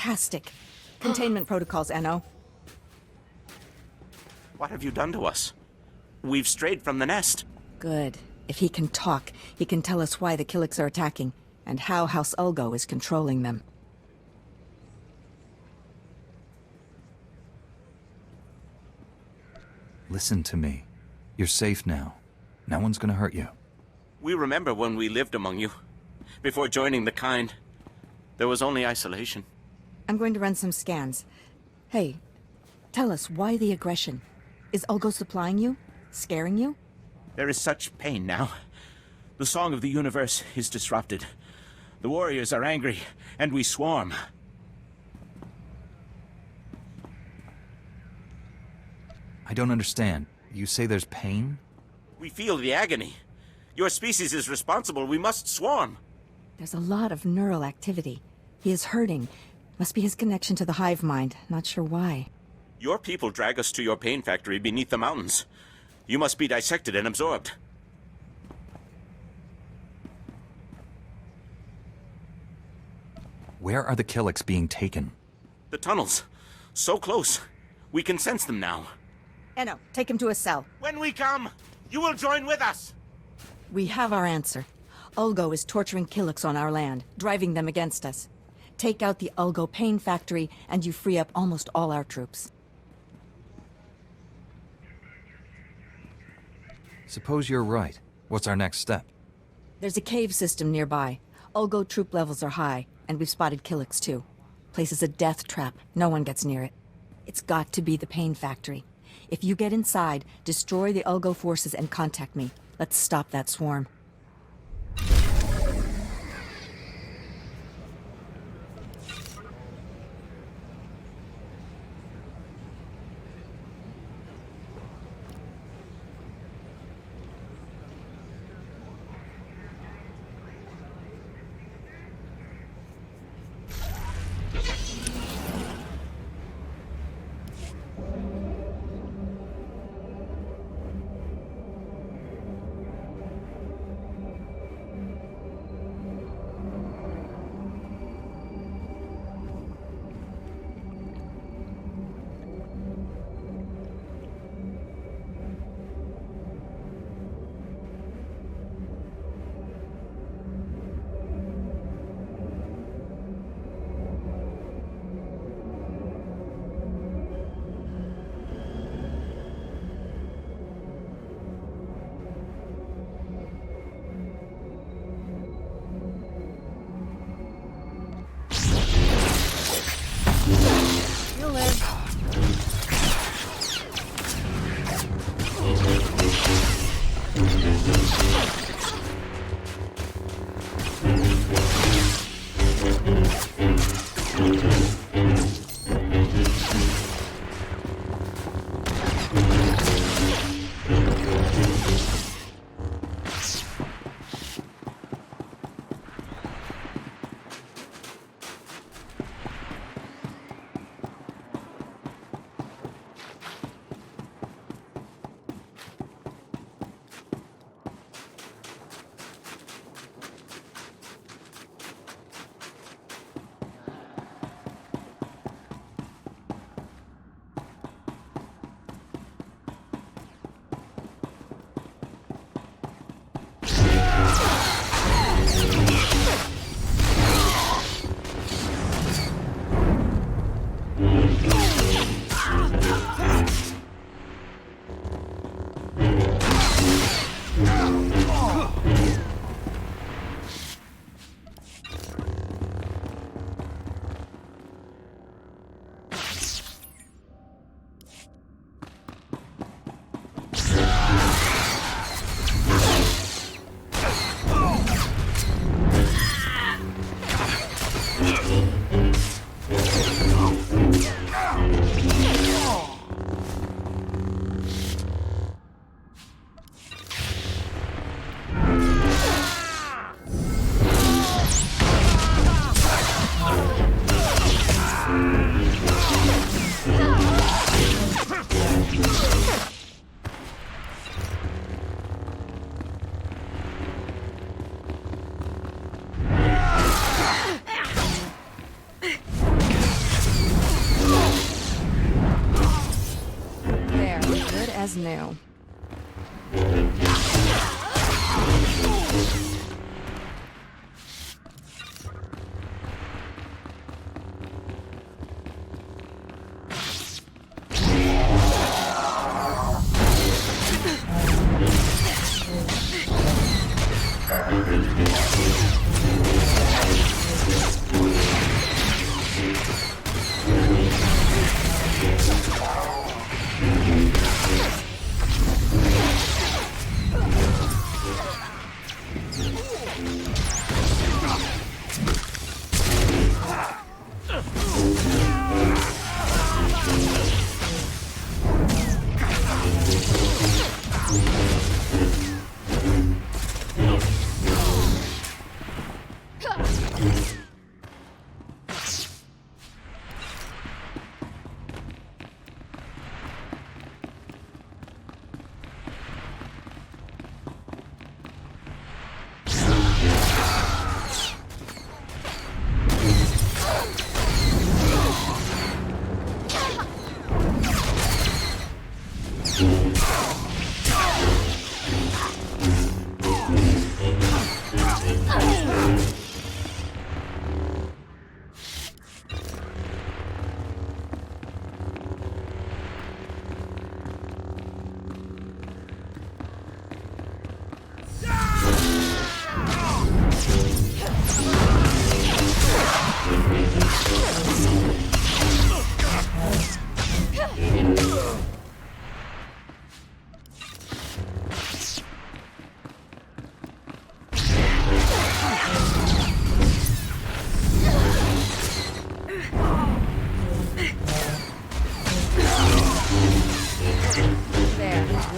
fantastic. Containment protocols, Enno. What have you done to us? We've strayed from the nest. Good. If he can talk, he can tell us why the Killiks are attacking, and how House Ulgo is controlling them. Listen to me. You're safe now. No one's gonna hurt you. We remember when we lived among you. Before joining the kind, there was only isolation. I'm going to run some scans. Hey, tell us, why the aggression? Is Ulgo supplying you? Scaring you? There is such pain now. The song of the universe is disrupted. The warriors are angry, and we swarm. I don't understand. You say there's pain? We feel the agony. Your species is responsible. We must swarm. There's a lot of neural activity. He is hurting. Must be his connection to the hive mind. Not sure why. Your people drag us to your pain factory beneath the mountains. You must be dissected and absorbed. Where are the Killiks being taken? The tunnels. So close. We can sense them now. Enno, take him to a cell. When we come, you will join with us. We have our answer. Ulgo is torturing Killiks on our land, driving them against us. Take out the Ulgo pain factory, and you free up almost all our troops. Suppose you're right. What's our next step? There's a cave system nearby. Ulgo troop levels are high, and we've spotted Killiks too. Place is a death trap. No one gets near it. It's got to be the pain factory. If you get inside, destroy the Ulgo forces and contact me. Let's stop that swarm.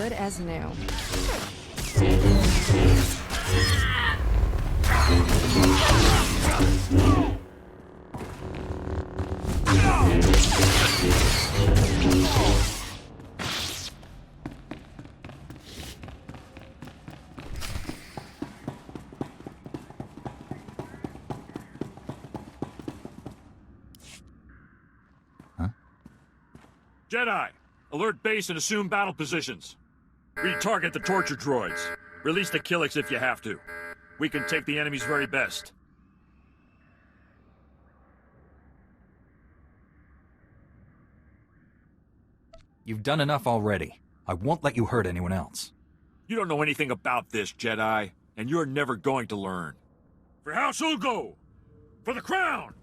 Good as new. Jedi! Alert base and assume battle positions. Retarget the torture droids. Release the Killiks if you have to. We can take the enemy's very best. You've done enough already. I won't let you hurt anyone else. You don't know anything about this, Jedi, and you're never going to learn. For House Ulgo! For the crown!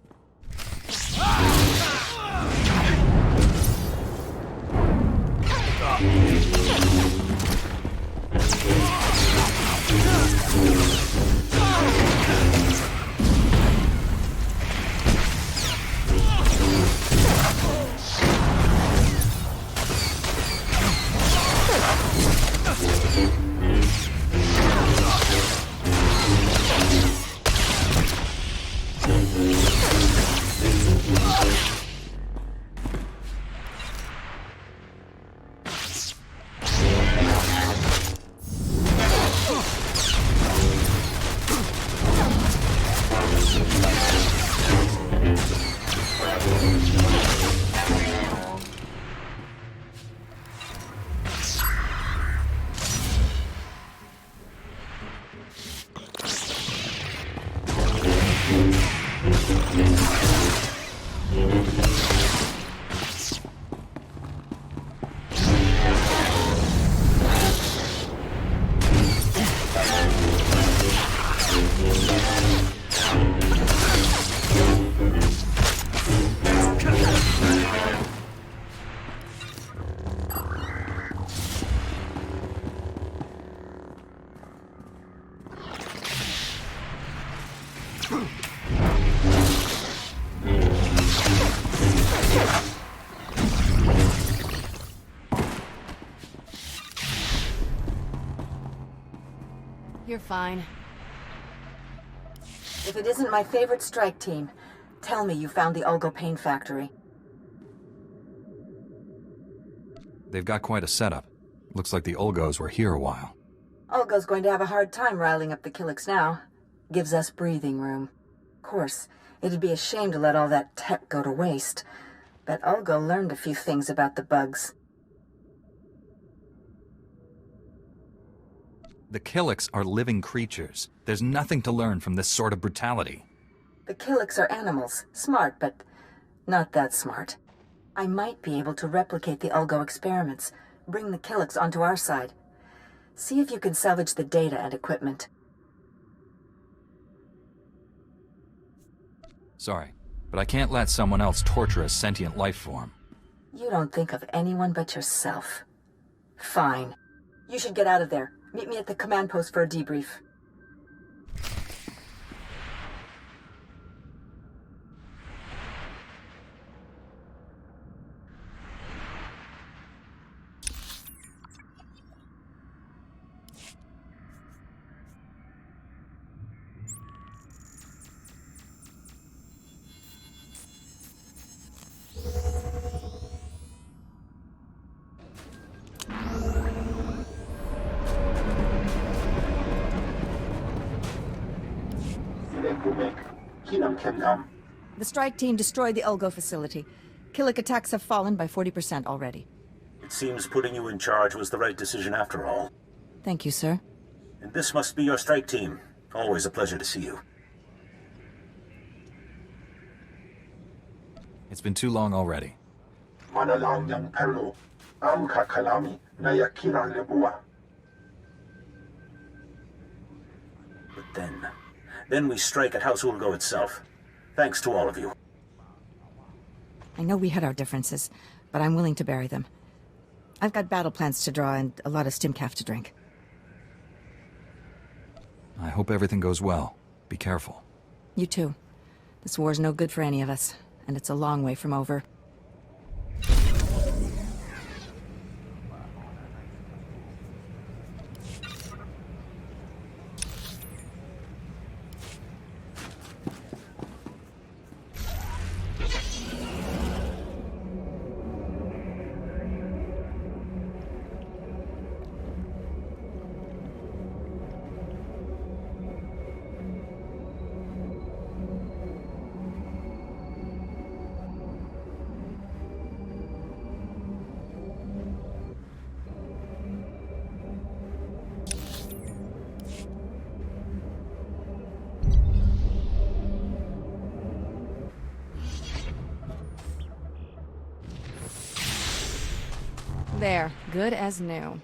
You're fine. If it isn't my favorite strike team, tell me you found the Ulgo Pain Factory. They've got quite a setup. Looks like the Ulgos were here a while. Ulgo's going to have a hard time riling up the Killiks now. Gives us breathing room. Of course, it'd be a shame to let all that tech go to waste. But Ulgo learned a few things about the bugs. The Killiks are living creatures. There's nothing to learn from this sort of brutality. The Killiks are animals. Smart, but not that smart. I might be able to replicate the Ulgo experiments, bring the Killiks onto our side. See if you can salvage the data and equipment. Sorry, but I can't let someone else torture a sentient life form. You don't think of anyone but yourself. Fine. You should get out of there. Meet me at the command post for a debrief. The strike team destroyed the Ulgo facility. Killik attacks have fallen by 40% already. It seems putting you in charge was the right decision after all. Thank you, sir. And this must be your strike team. Always a pleasure to see you. It's been too long already. But then we strike at House Ulgo itself. Thanks to all of you. I know we had our differences, but I'm willing to bury them. I've got battle plans to draw and a lot of stimcaf to drink. I hope everything goes well. Be careful. You too. This war's no good for any of us, and it's a long way from over. There, good as new.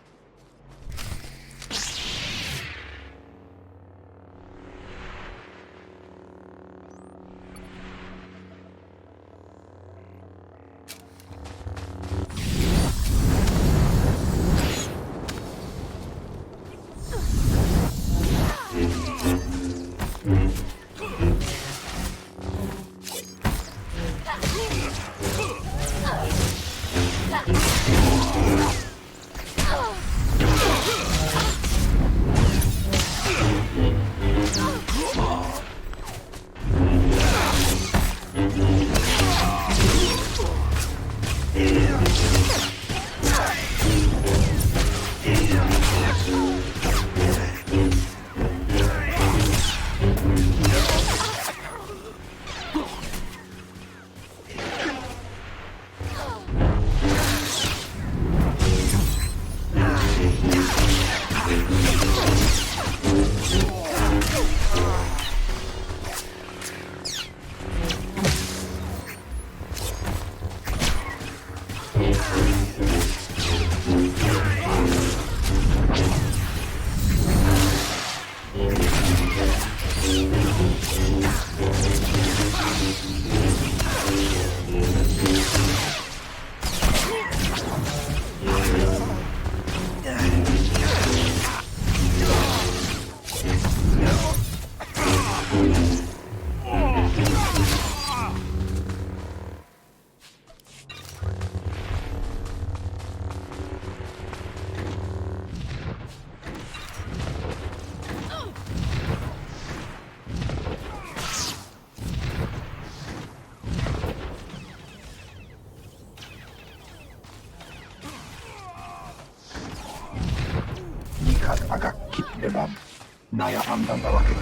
Naya amdan barakit.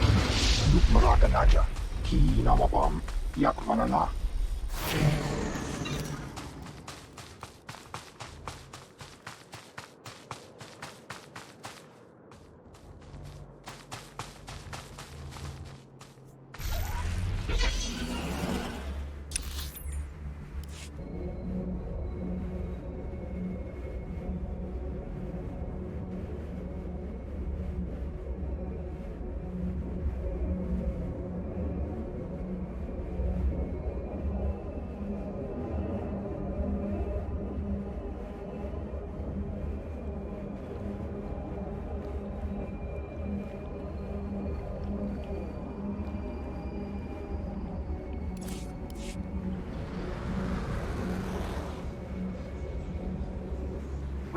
Luk maraka naja. Ki namapam. Yak manana.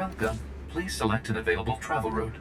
Welcome. Please select an available travel route.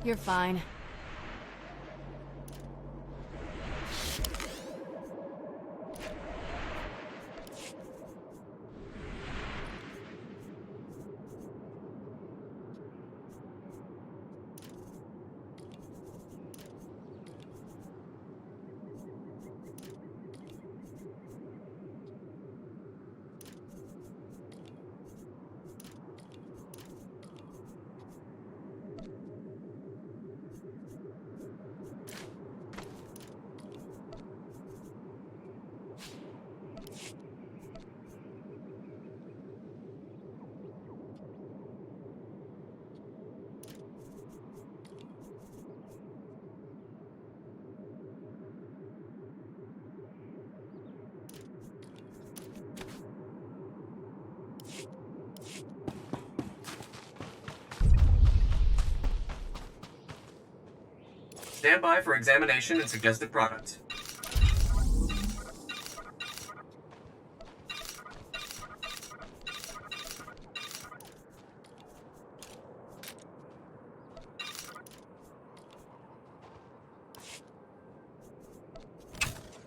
You're fine. Stand by for examination and suggested product.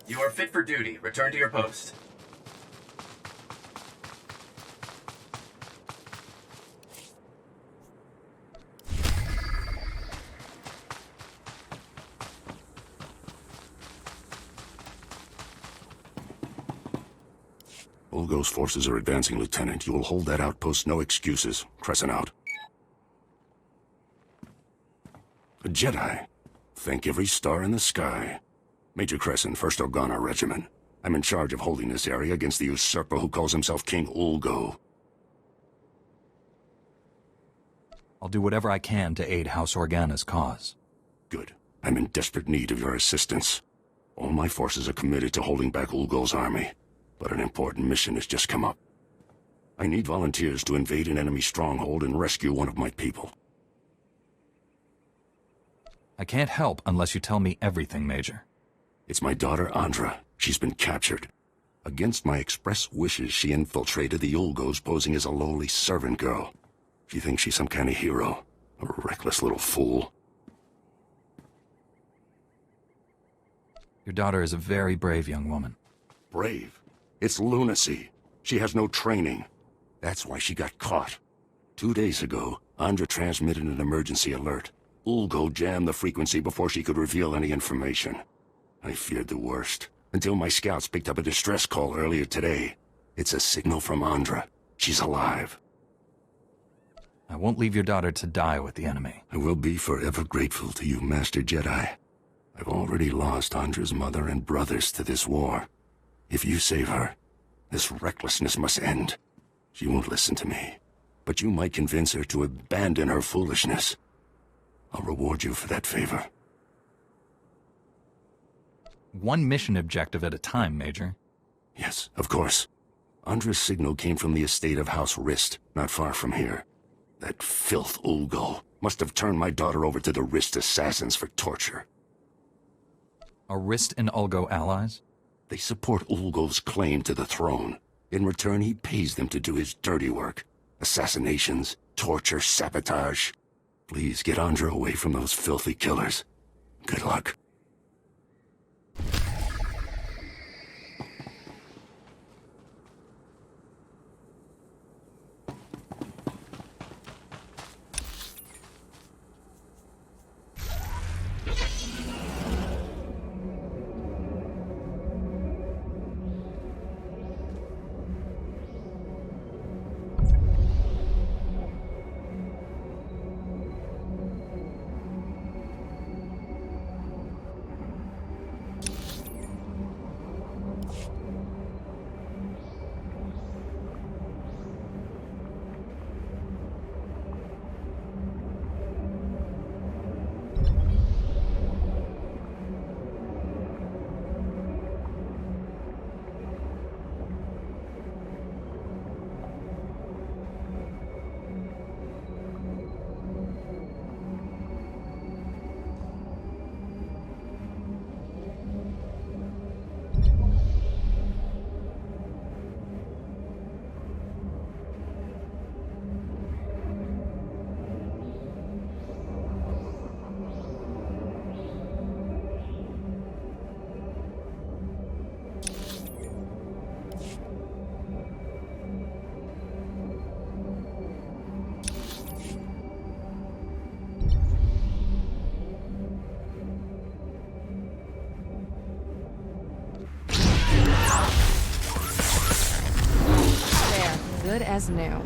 You are fit for duty. Return to your post. Ulgo's forces are advancing, Lieutenant. You will hold that outpost, no excuses. Crescent out. A Jedi. Thank every star in the sky. Major Crescent, 1st Organa Regiment. I'm in charge of holding this area against the usurper who calls himself King Ulgo. I'll do whatever I can to aid House Organa's cause. Good. I'm in desperate need of your assistance. All my forces are committed to holding back Ulgo's army. But an important mission has just come up. I need volunteers to invade an enemy stronghold and rescue one of my people. I can't help unless you tell me everything, Major. It's my daughter, Andra. She's been captured. Against my express wishes, she infiltrated the Ulgos posing as a lowly servant girl. She thinks she's some kind of hero. A reckless little fool. Your daughter is a very brave young woman. Brave? It's lunacy. She has no training. That's why she got caught. 2 days ago, Andra transmitted an emergency alert. Ulgo jammed the frequency before she could reveal any information. I feared the worst, until my scouts picked up a distress call earlier today. It's a signal from Andra. She's alive. I won't leave your daughter to die with the enemy. I will be forever grateful to you, Master Jedi. I've already lost Andra's mother and brothers to this war. If you save her, this recklessness must end. She won't listen to me, but you might convince her to abandon her foolishness. I'll reward you for that favor. One mission objective at a time, Major. Yes, of course. Andra's signal came from the estate of House Rist, not far from here. That filth Ulgo must have turned my daughter over to the Rist assassins for torture. Are Rist and Ulgo allies? They support Ulgo's claim to the throne. In return, he pays them to do his dirty work. Assassinations, torture, sabotage. Please get Andra away from those filthy killers. Good luck. Good as new.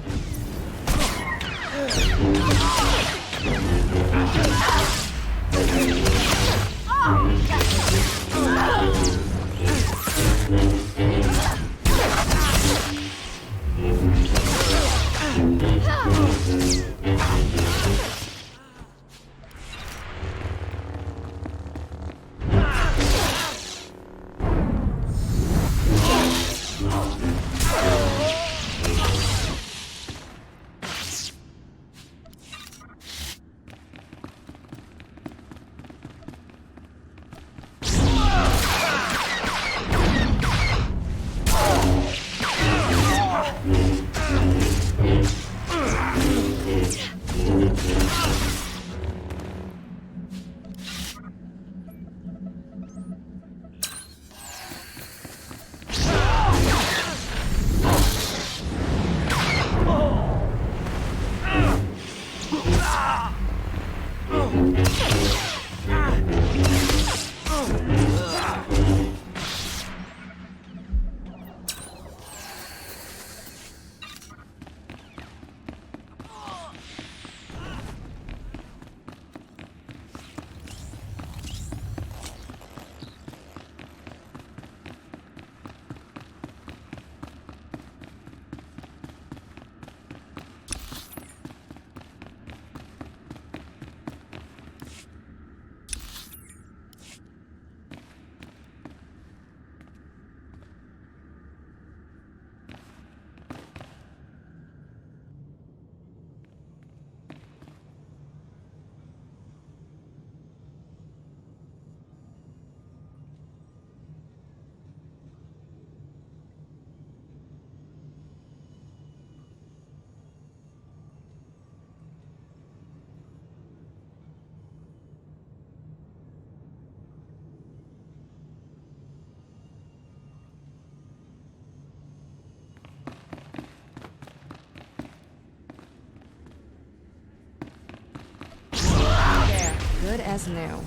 Good as new.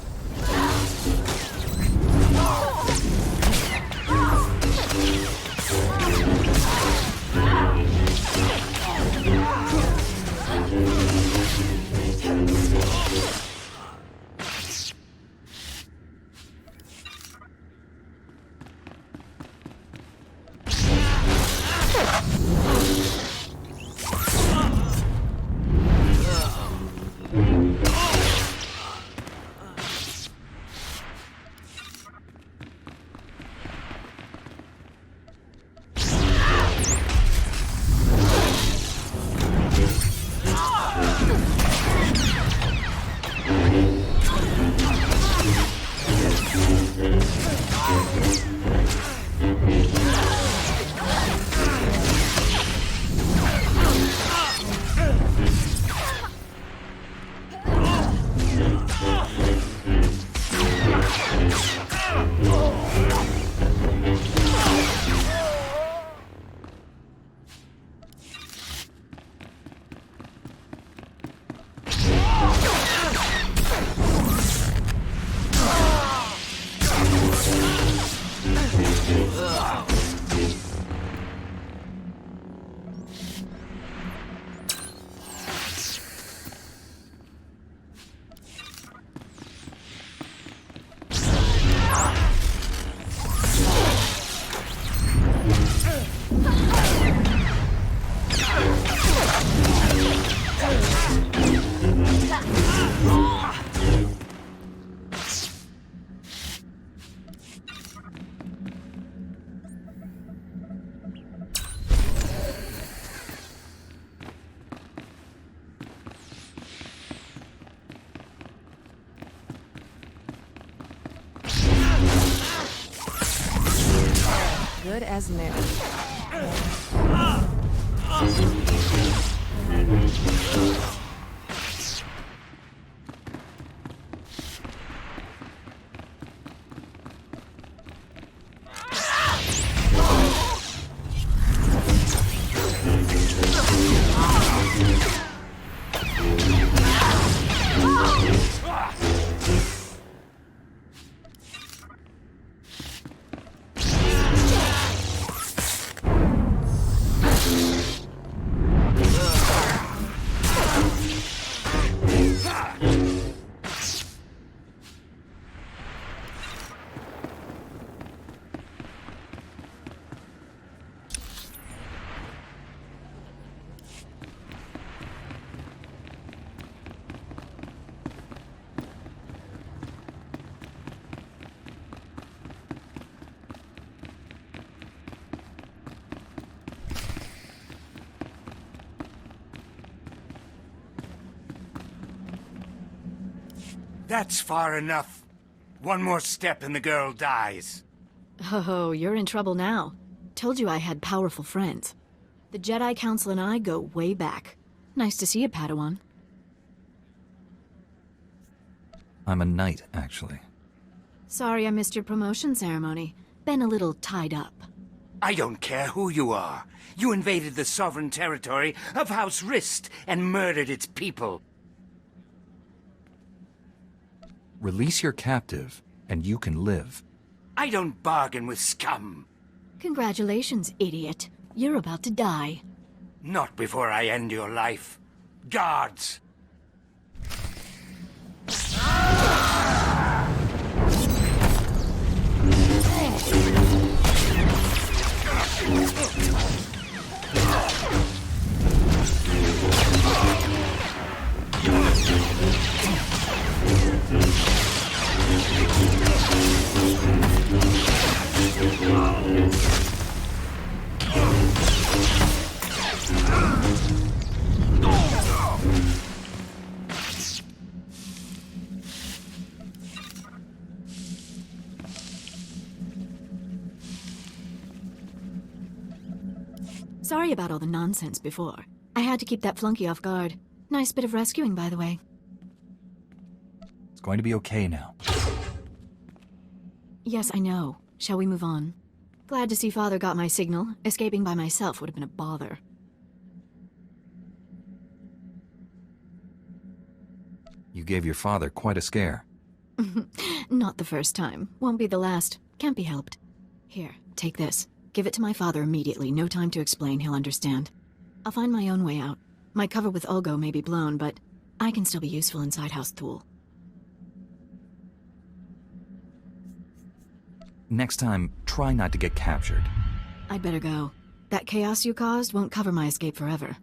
Good as new. That's far enough. One more step and the girl dies. Oh, you're in trouble now. Told you I had powerful friends. The Jedi Council and I go way back. Nice to see you, Padawan. I'm a knight, actually. Sorry I missed your promotion ceremony. Been a little tied up. I don't care who you are. You invaded the sovereign territory of House Rist and murdered its people. Release your captive, and you can live. I don't bargain with scum. Congratulations, idiot. You're about to die. Not before I end your life. Guards! Sorry about all the nonsense before. I had to keep that flunky off guard. Nice bit of rescuing, by the way. It's going to be okay now. Yes, I know. Shall we move on? Glad to see Father got my signal. Escaping by myself would have been a bother. You gave your father quite a scare. Not the first time. Won't be the last. Can't be helped. Here, take this. Give it to my father immediately. No time to explain. He'll understand. I'll find my own way out. My cover with Ulgo may be blown, but I can still be useful inside House Thule. Next time, try not to get captured. I'd better go. That chaos you caused won't cover my escape forever.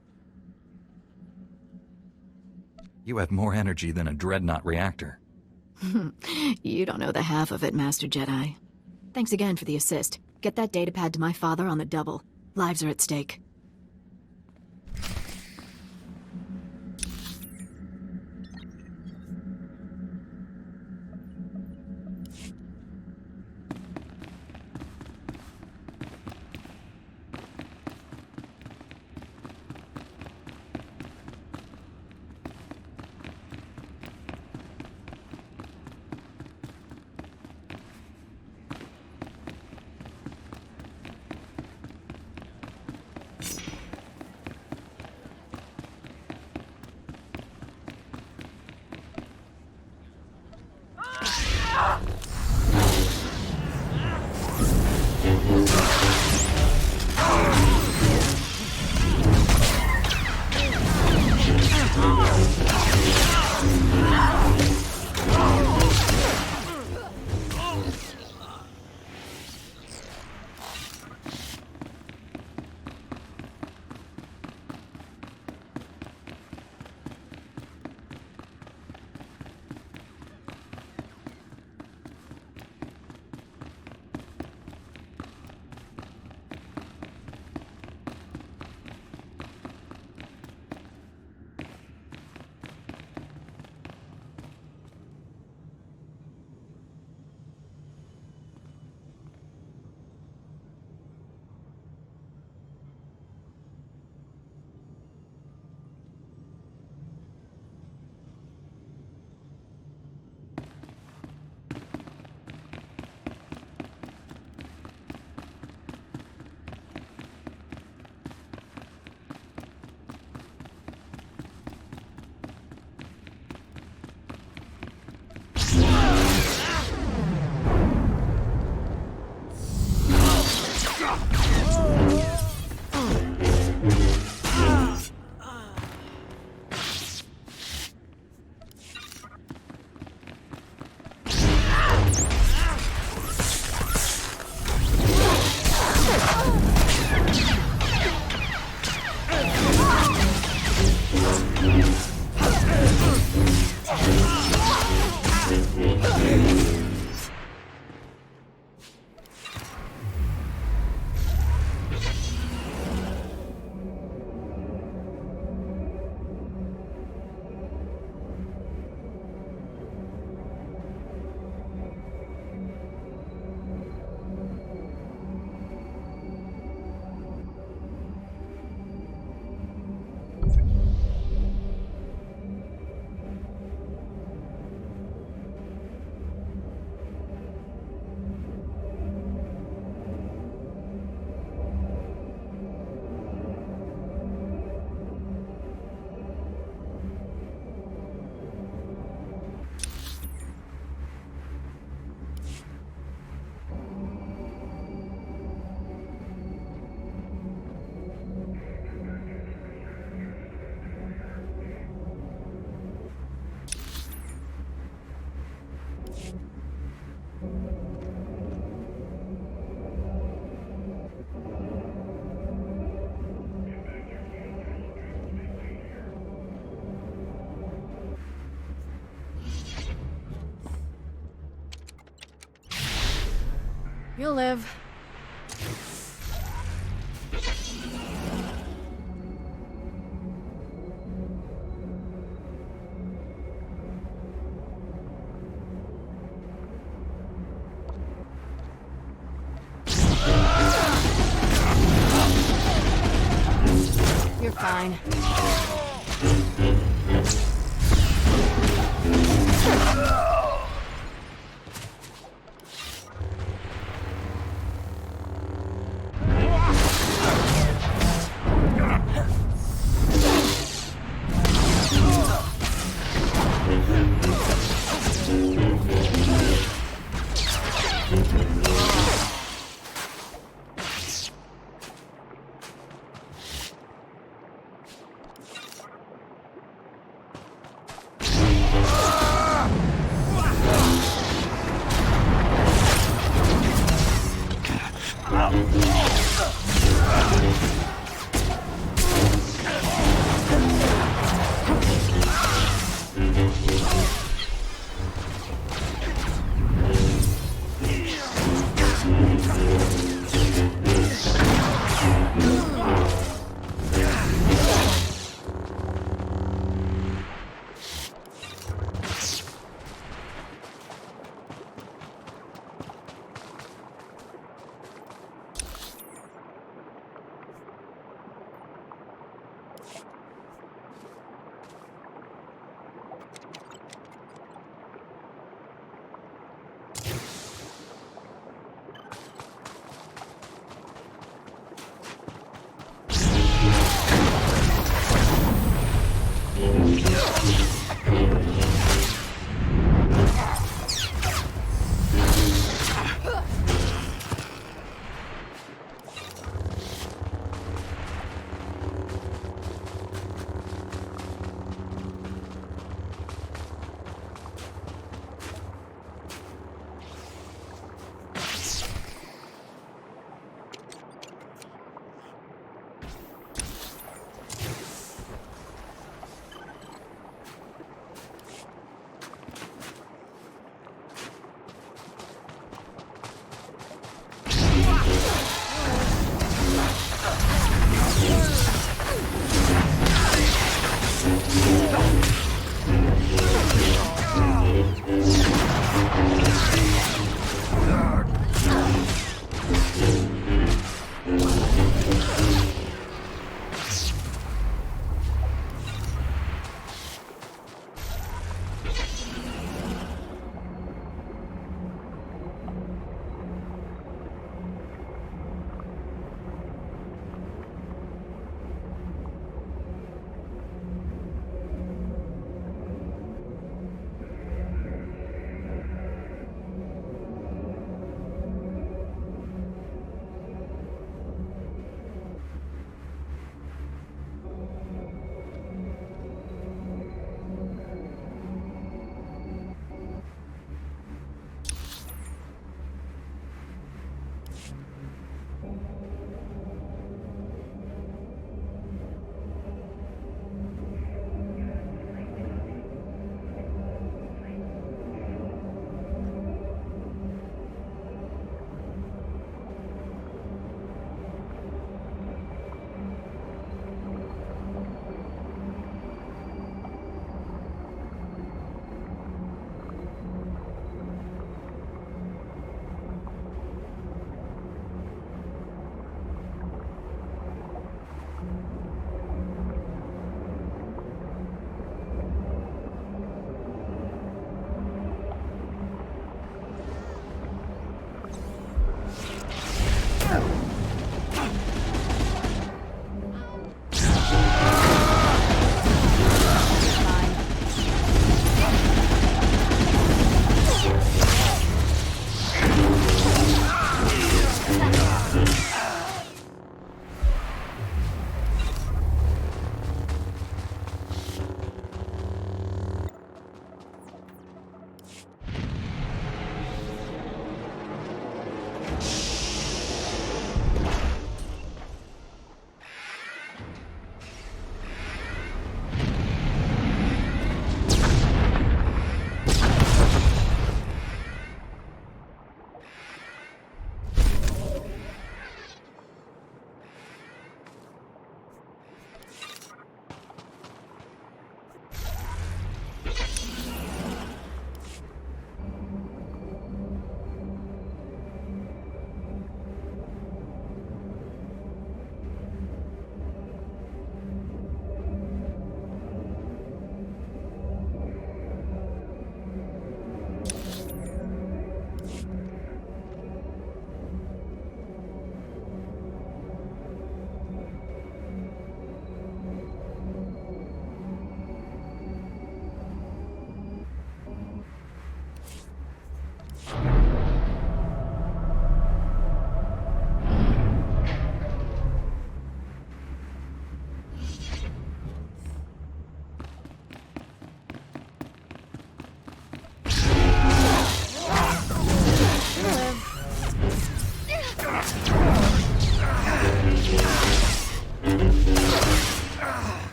You have more energy than a dreadnought reactor. You don't know the half of it, Master Jedi. Thanks again for the assist. Get that datapad to my father on the double. Lives are at stake. You'll live. You're fine.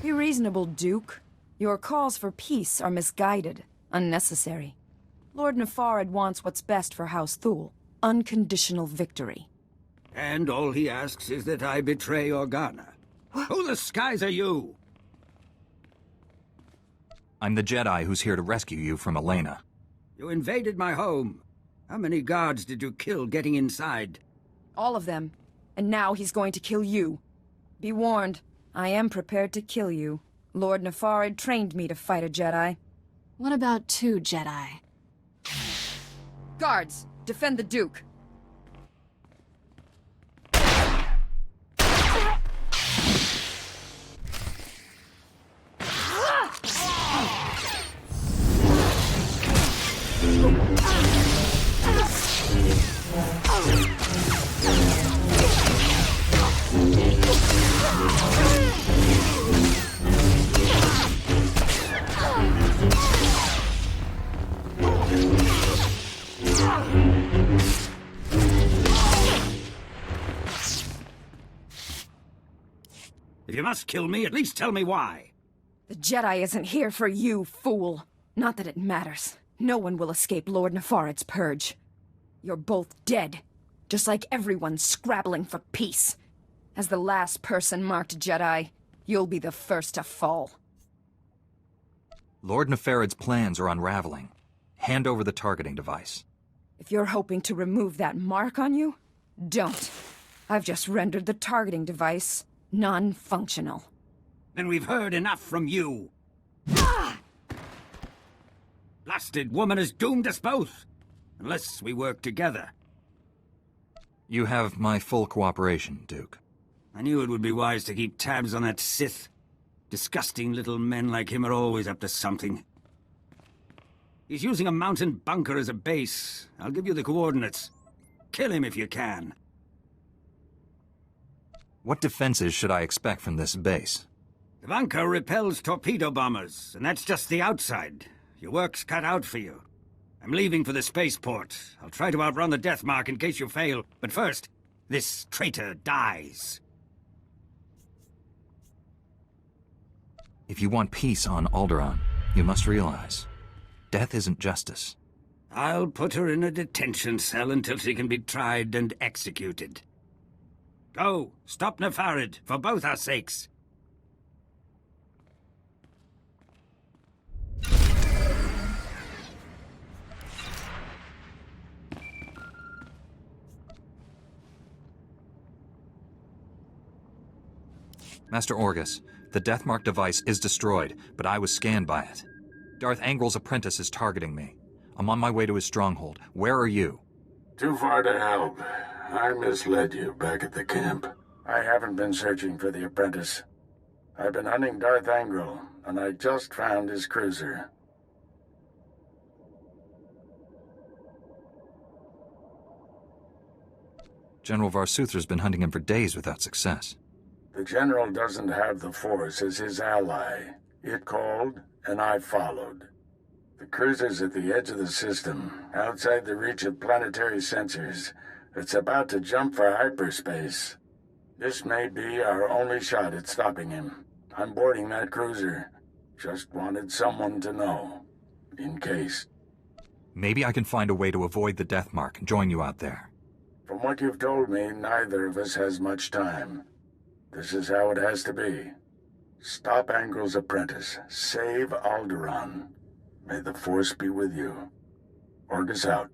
Be reasonable, Duke. Your calls for peace are misguided, unnecessary. Lord Nefarid wants what's best for House Thule. Unconditional victory. And all he asks is that I betray Organa. Who the skies are you? I'm the Jedi who's here to rescue you from Elena. You invaded my home. How many guards did you kill getting inside? All of them. And now he's going to kill you. Be warned, I am prepared to kill you. Lord Nefarid trained me to fight a Jedi. What about 2 Jedi? Guards, defend the Duke. If you must kill me, at least tell me why. The Jedi isn't here for you, fool. Not that it matters. No one will escape Lord Nefarid's purge. You're both dead, just like everyone scrabbling for peace. As the last person marked Jedi, you'll be the first to fall. Lord Nefarid's plans are unraveling. Hand over the targeting device. If you're hoping to remove that mark on you, don't. I've just rendered the targeting device non-functional. Then we've heard enough from you. Blasted woman is doomed us both, unless we work together. You have my full cooperation, Duke. I knew it would be wise to keep tabs on that Sith. Disgusting little men like him are always up to something. He's using a mountain bunker as a base. I'll give you the coordinates. Kill him if you can. What defenses should I expect from this base? The bunker repels torpedo bombers, and that's just the outside. Your work's cut out for you. I'm leaving for the spaceport. I'll try to outrun the death mark in case you fail. But first, this traitor dies. If you want peace on Alderaan, you must realize, death isn't justice. I'll put her in a detention cell until she can be tried and executed. Go, stop Nefarid, for both our sakes. Master Orgus, the Deathmark device is destroyed, but I was scanned by it. Darth Angrel's apprentice is targeting me. I'm on my way to his stronghold. Where are you? Too far to help. I misled you back at the camp. I haven't been searching for the apprentice. I've been hunting Darth Angrel, and I just found his cruiser. General Varsuther's been hunting him for days without success. The General doesn't have the Force as his ally. It called, and I followed. The cruiser's at the edge of the system, outside the reach of planetary sensors. It's about to jump for hyperspace. This may be our only shot at stopping him. I'm boarding that cruiser. Just wanted someone to know. In case. Maybe I can find a way to avoid the Deathmark and join you out there. From what you've told me, neither of us has much time. This is how it has to be. Stop Angrel's apprentice. Save Alderaan. May the Force be with you. Orgus out.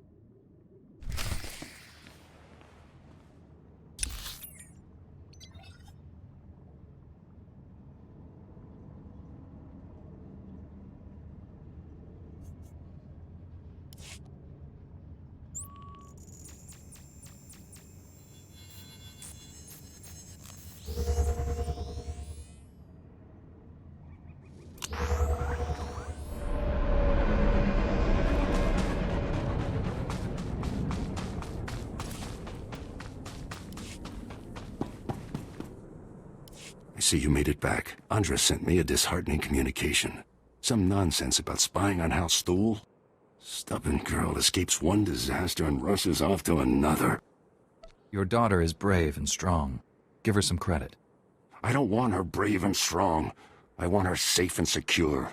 see you made it back. Andra sent me a disheartening communication. Some nonsense about spying on House Thule. Stubborn girl escapes one disaster and rushes off to another. Your daughter is brave and strong. Give her some credit. I don't want her brave and strong. I want her safe and secure.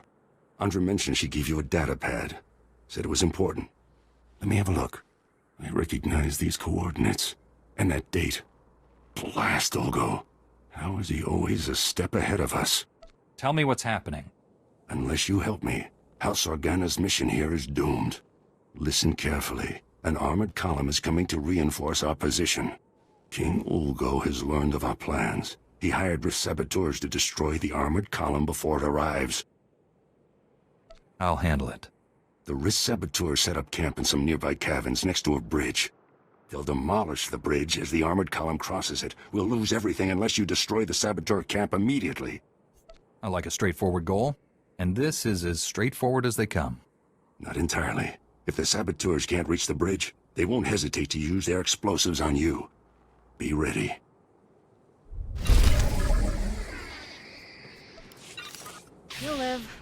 Andra mentioned she gave you a data pad. Said it was important. Let me have a look. I recognize these coordinates. And that date. Blast, Olgo. How is he always a step ahead of us? Tell me what's happening. Unless you help me, House Organa's mission here is doomed. Listen carefully. An armored column is coming to reinforce our position. King Ulgo has learned of our plans. He hired saboteurs to destroy the armored column before it arrives. I'll handle it. The Risk saboteurs set up camp in some nearby caverns next to a bridge. They'll demolish the bridge as the armored column crosses it. We'll lose everything unless you destroy the saboteur camp immediately. I like a straightforward goal, and this is as straightforward as they come. Not entirely. If the saboteurs can't reach the bridge, they won't hesitate to use their explosives on you. Be ready. You'll live.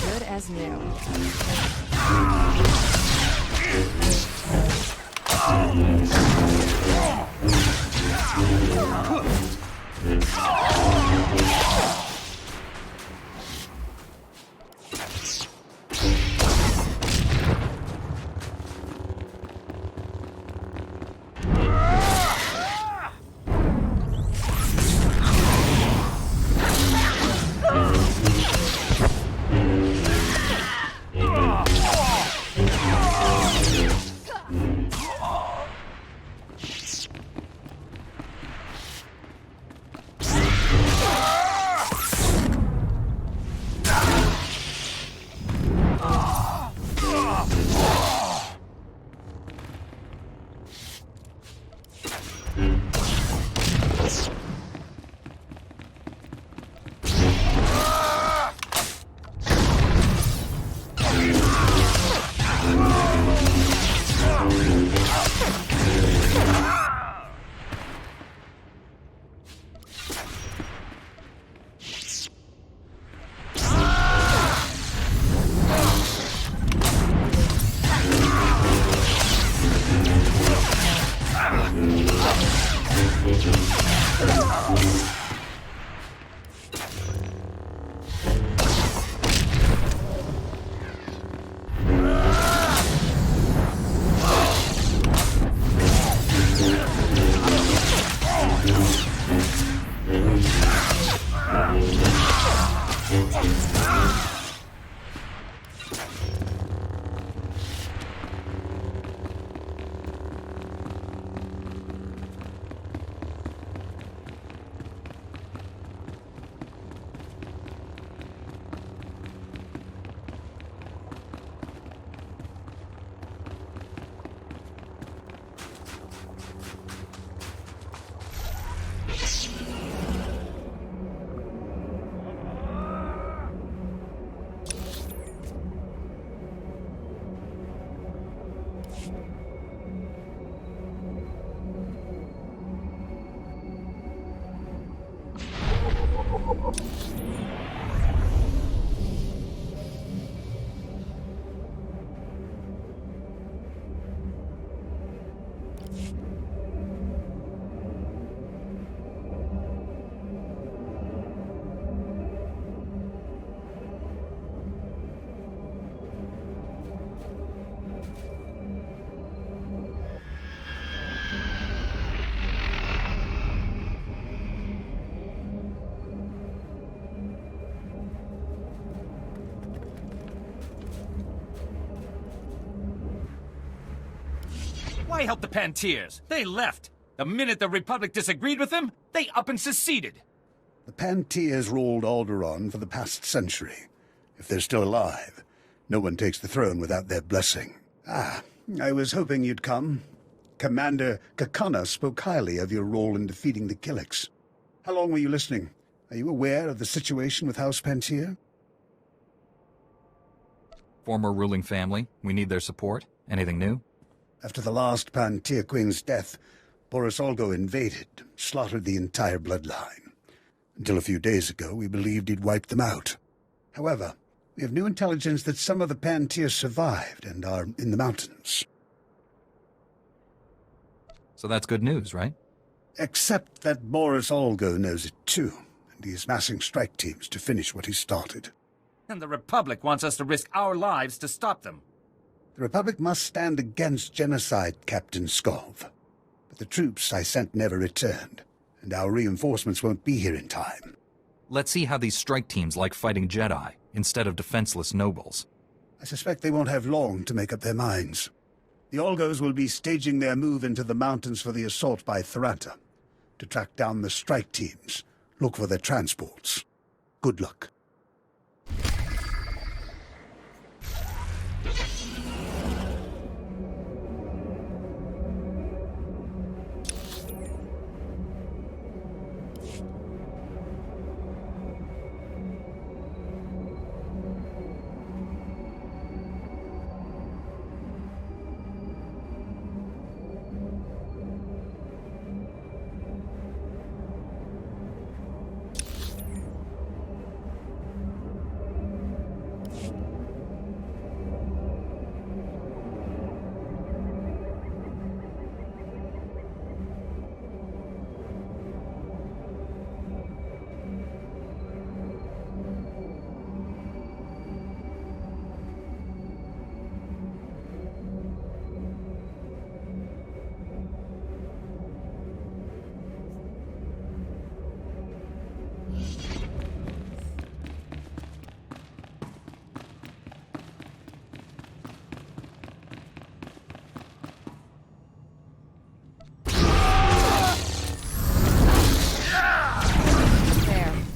Good as new. Why help the Pantiers? They left. The minute the Republic disagreed with them, they up and seceded. The Pantiers ruled Alderaan for the past century. If they're still alive, no one takes the throne without their blessing. Ah, I was hoping you'd come. Commander Kakana spoke highly of your role in defeating the Killiks. How long were you listening? Are you aware of the situation with House Pantier? Former ruling family. We need their support. Anything new? After the last Pantier Queen's death, Boris Olgo invaded, slaughtered the entire bloodline. Until a few days ago, we believed he'd wiped them out. However, we have new intelligence that some of the Pantiers survived and are in the mountains. So that's good news, right? Except that Boris Olgo knows it too, and he is massing strike teams to finish what he started. And the Republic wants us to risk our lives to stop them. The Republic must stand against genocide, Captain Skov. But the troops I sent never returned, and our reinforcements won't be here in time. Let's see how these strike teams like fighting Jedi, instead of defenseless nobles. I suspect they won't have long to make up their minds. The Olgos will be staging their move into the mountains for the assault by Tharanta. To track down the strike teams, look for their transports. Good luck.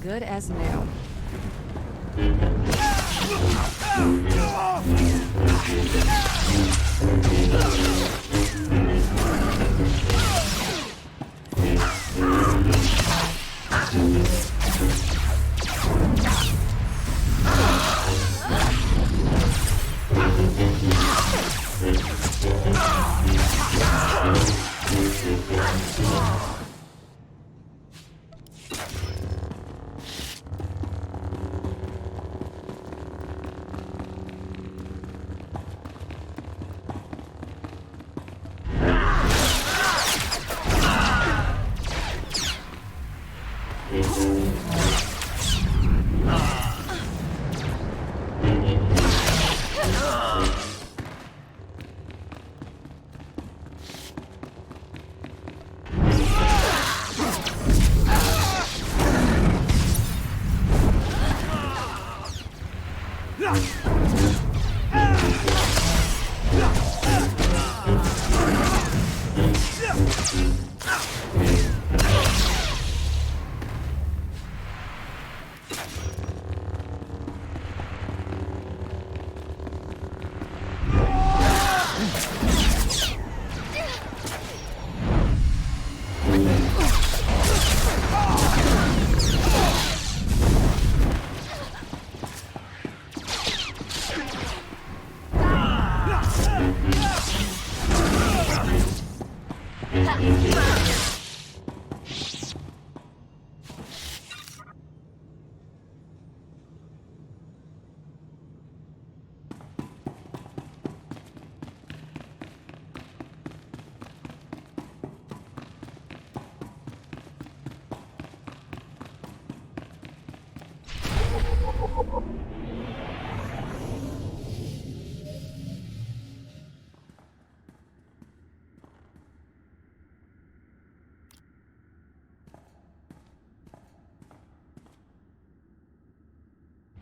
Good as new.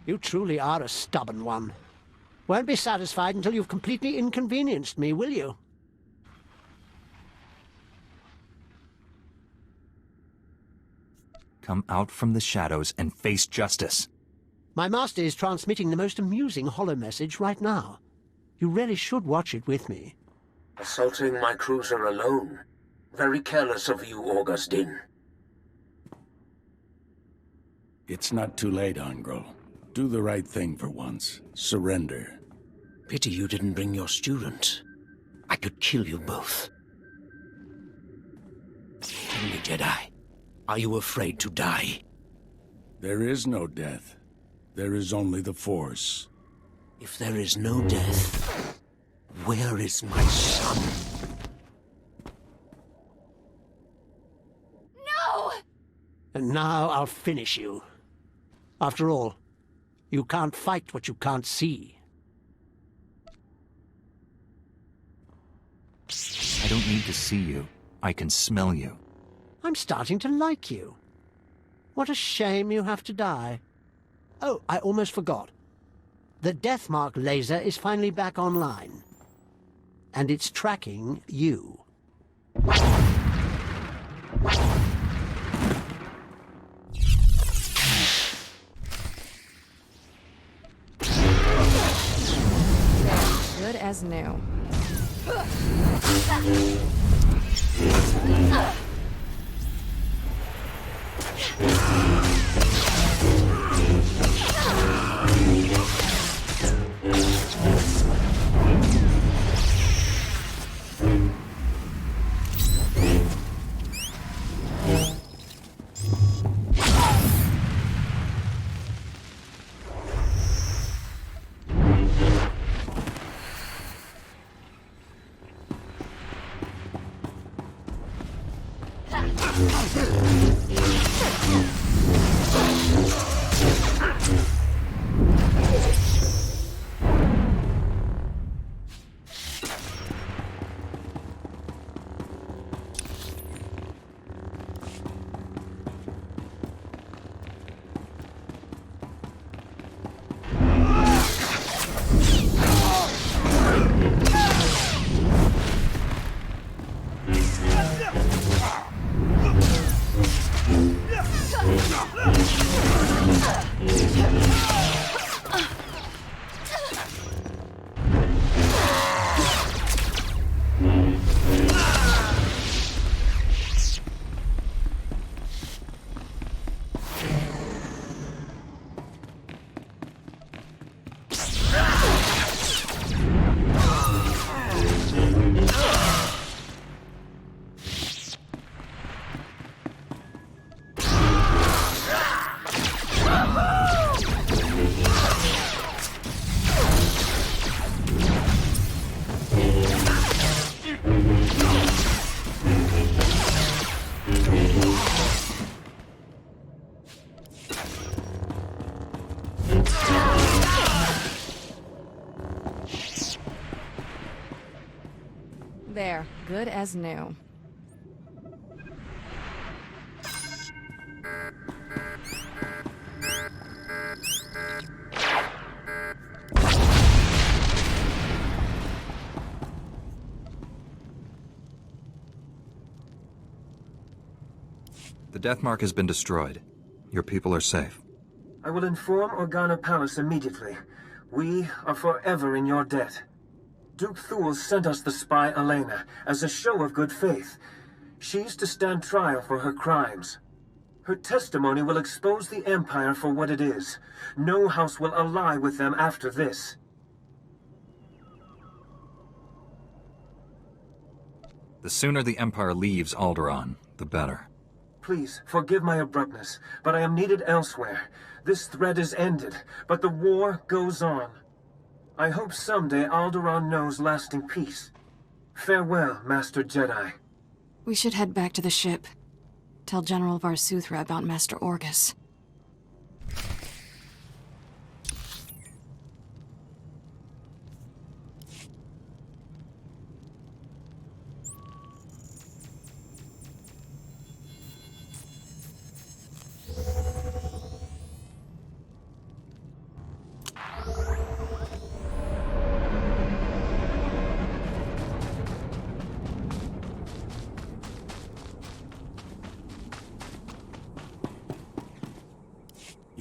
You truly are a stubborn one. Won't be satisfied until you've completely inconvenienced me, will you? Come out from the shadows and face justice. My master is transmitting the most amusing holo message right now. You really should watch it with me. Assaulting my cruiser alone. Very careless of you, Augustine. It's not too late, Angro. Do the right thing for once. Surrender. Pity you didn't bring your student. I could kill you both. Tell me, Jedi, are you afraid to die? There is no death. There is only the Force. If there is no death, where is my son? No! And now I'll finish you. After all, you can't fight what you can't see. I don't need to see you. I can smell you. I'm starting to like you. What a shame you have to die. Oh, I almost forgot. The Deathmark laser is finally back online. And it's tracking you. Good as new. There, good as new. The Deathmark has been destroyed. Your people are safe. I will inform Organa Palace immediately. We are forever in your debt. Duke Thule sent us the spy Elena as a show of good faith. She's to stand trial for her crimes. Her testimony will expose the Empire for what it is. No house will ally with them after this. The sooner the Empire leaves Alderaan, the better. Please, forgive my abruptness, but I am needed elsewhere. This threat is ended, but the war goes on. I hope someday Alderaan knows lasting peace. Farewell, Master Jedi. We should head back to the ship. Tell General Varsuthra about Master Orgus.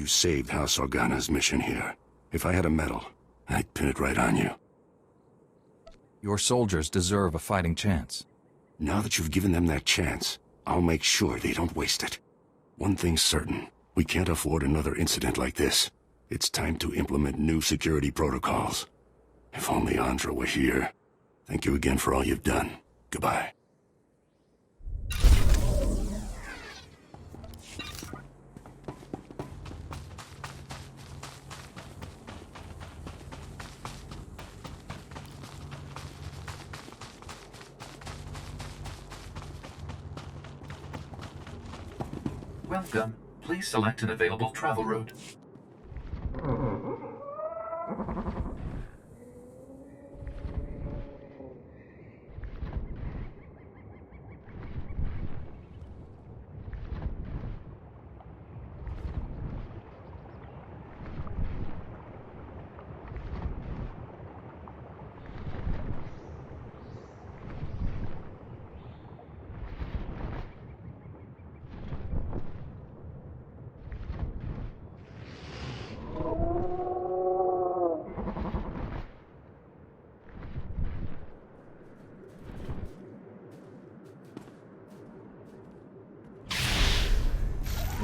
You saved House Organa's mission here. If I had a medal, I'd pin it right on you. Your soldiers deserve a fighting chance. Now that you've given them that chance, I'll make sure they don't waste it. One thing's certain. We can't afford another incident like this. It's time to implement new security protocols. If only Andra were here. Thank you again for all you've done. Goodbye. Welcome. Please select an available travel route.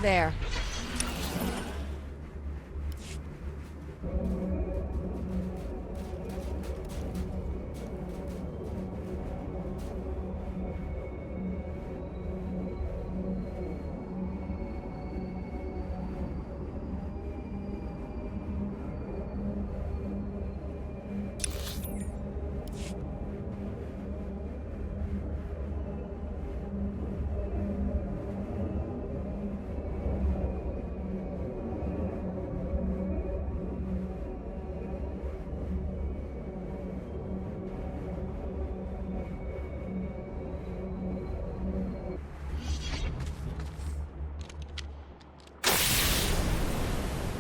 There.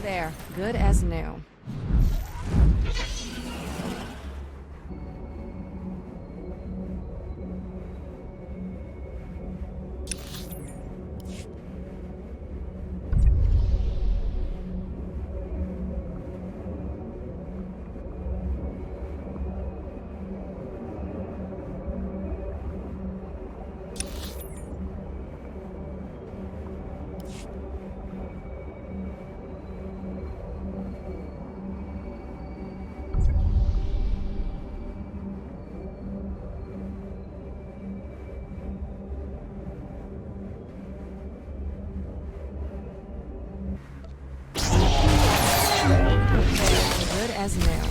There. Good as new. Good as new.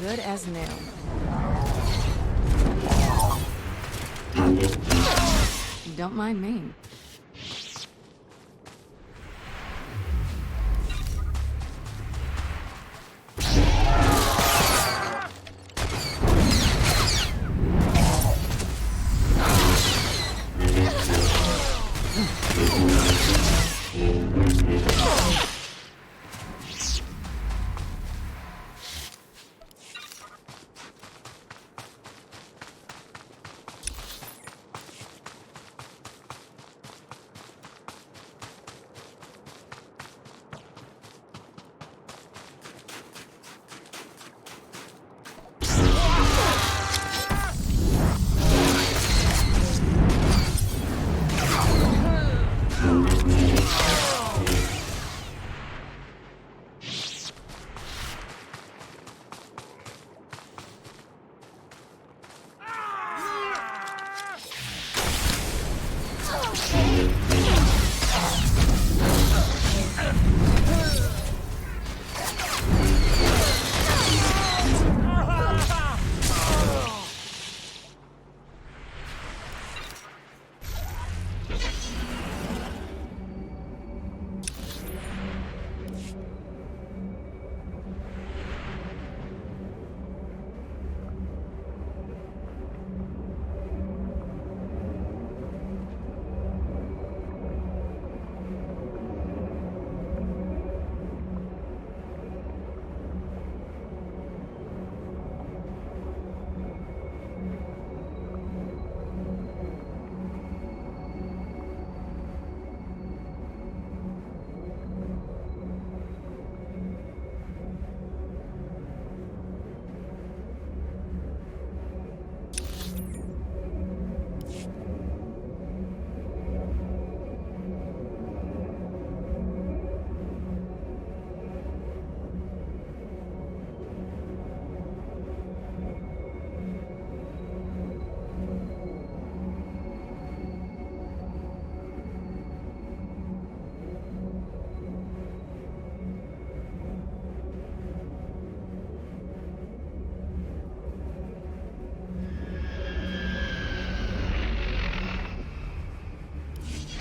Good as new. Don't mind me.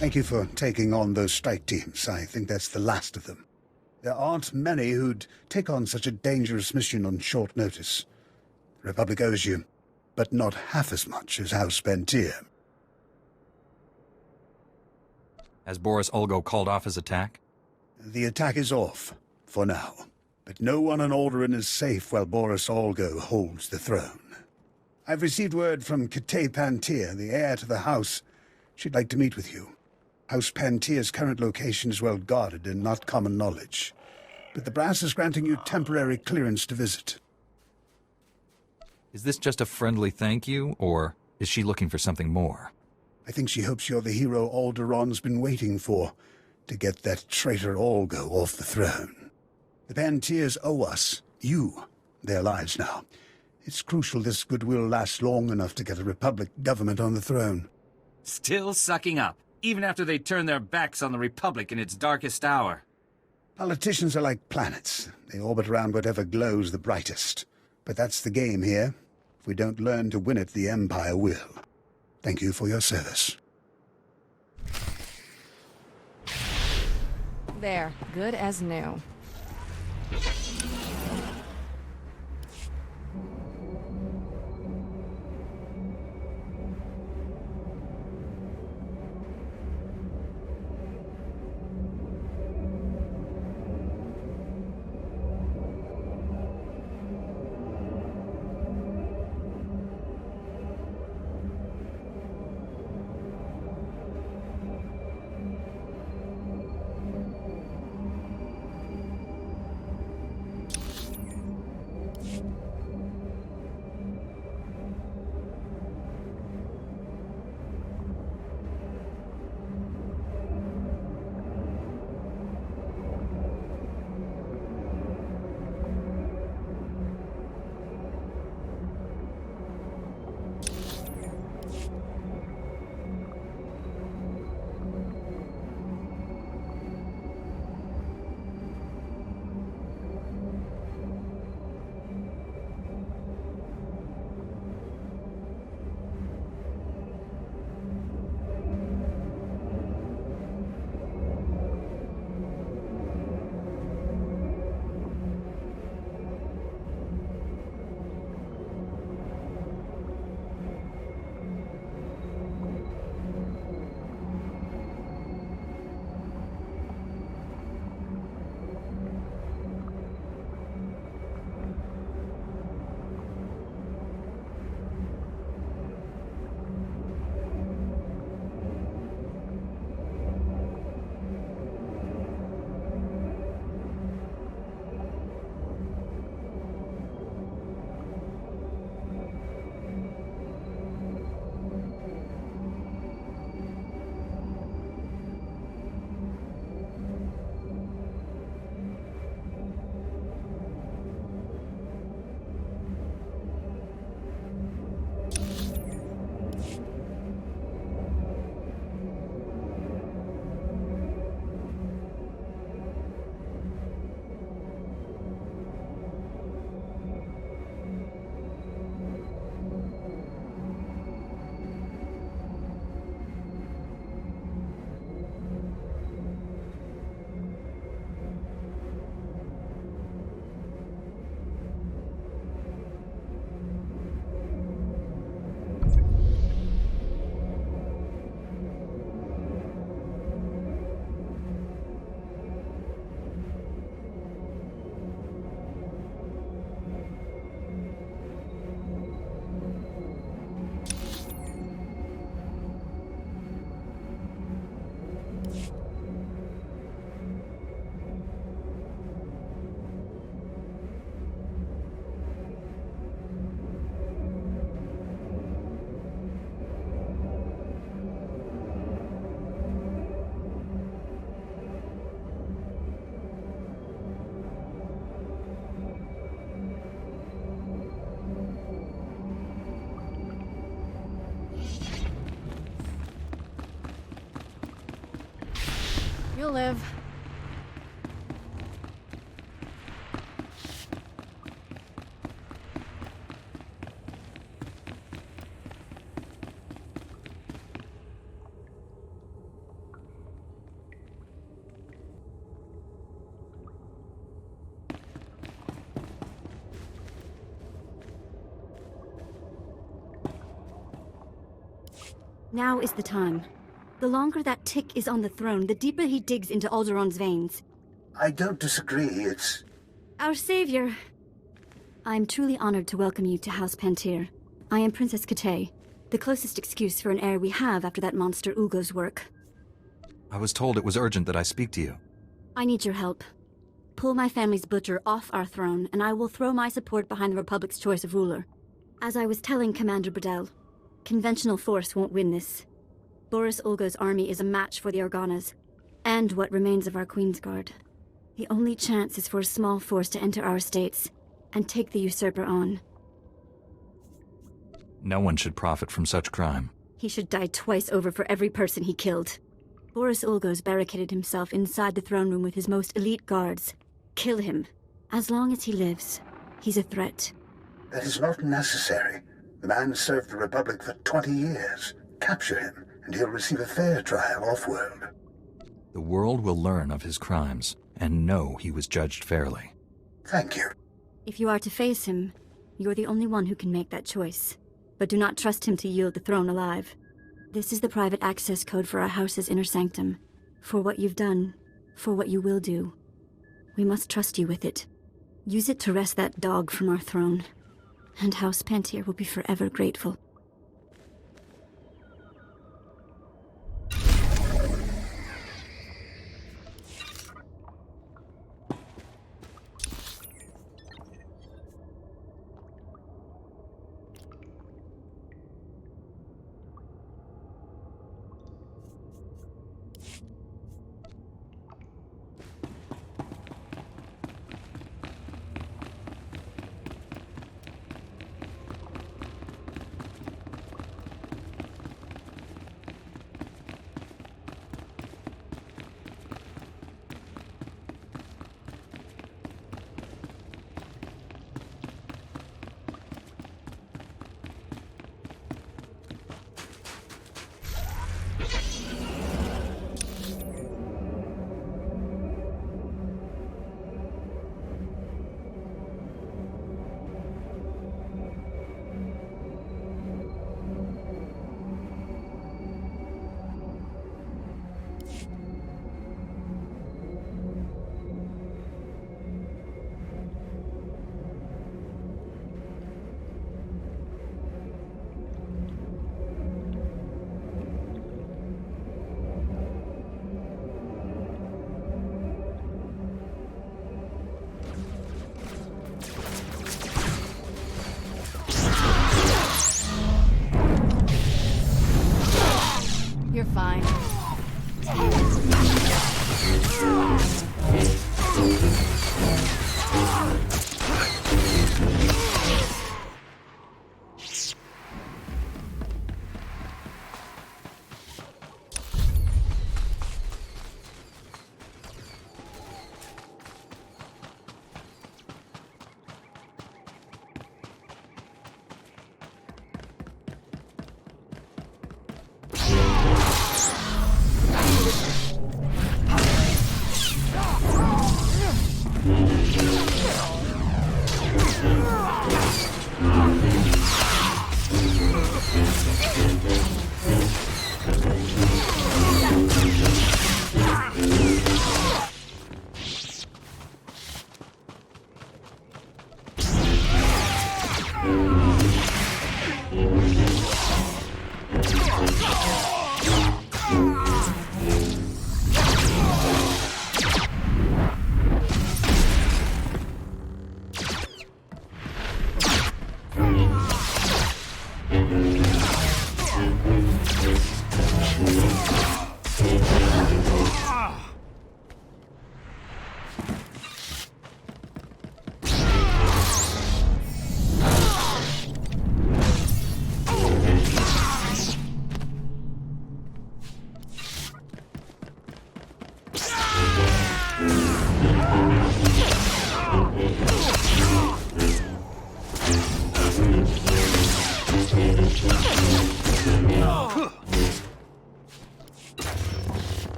Thank you for taking on those strike teams. I think that's the last of them. There aren't many who'd take on such a dangerous mission on short notice. The Republic owes you, but not half as much as House Pentier. Has Boris Olgo called off his attack? The attack is off, for now. But no one on Alderaan is safe while Boris Olgo holds the throne. I've received word from Kate Pentier, the heir to the house. She'd like to meet with you. House Pentier's current location is well guarded and not common knowledge. But the brass is granting you temporary clearance to visit. Is this just a friendly thank you, or is she looking for something more? I think she hopes you're the hero Alderaan's been waiting for, to get that traitor Olgo off the throne. The Pentiers owe us, you, their lives now. It's crucial this goodwill lasts long enough to get a Republic government on the throne. Still sucking up, even after they turn their backs on the Republic in its darkest hour. Politicians are like planets. They orbit around whatever glows the brightest. But that's the game here. If we don't learn to win it, the Empire will. Thank you for your service. There, good as new. You'll live. Now is the time. The longer that tick is on the throne, the deeper he digs into Alderaan's veins. I don't disagree, it's... Our savior. I'm truly honored to welcome you to House Pantir. I am Princess Katay, the closest excuse for an heir we have after that monster Ugo's work. I was told it was urgent that I speak to you. I need your help. Pull my family's butcher off our throne, and I will throw my support behind the Republic's choice of ruler. As I was telling Commander Bredel, conventional force won't win this. Boris Ulgo's army is a match for the Organas, and what remains of our Queensguard. The only chance is for a small force to enter our states and take the usurper on. No one should profit from such crime. He should die twice over for every person he killed. Boris Ulgo's barricaded himself inside the throne room with his most elite guards. Kill him. As long as he lives, he's a threat. That is not necessary. The man served the Republic for 20 years. Capture him, and he'll receive a fair trial off-world. The world will learn of his crimes, and know he was judged fairly. Thank you. If you are to face him, you're the only one who can make that choice. But do not trust him to yield the throne alive. This is the private access code for our house's inner sanctum. For what you've done, for what you will do. We must trust you with it. Use it to wrest that dog from our throne. And House Pantir will be forever grateful. You're fine.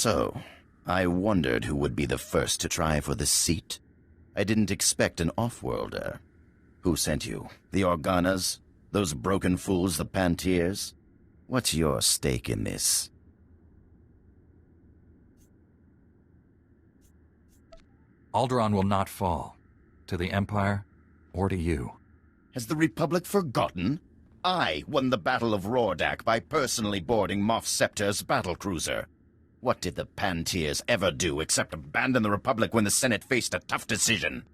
So, I wondered who would be the first to try for the seat. I didn't expect an off-worlder. Who sent you? The Organas? Those broken fools, the Pantiers? What's your stake in this? Alderaan will not fall. To the Empire, or to you. Has the Republic forgotten? I won the Battle of Rordak by personally boarding Moff Scepter's battlecruiser. What did the Pantiers ever do except abandon the Republic when the Senate faced a tough decision?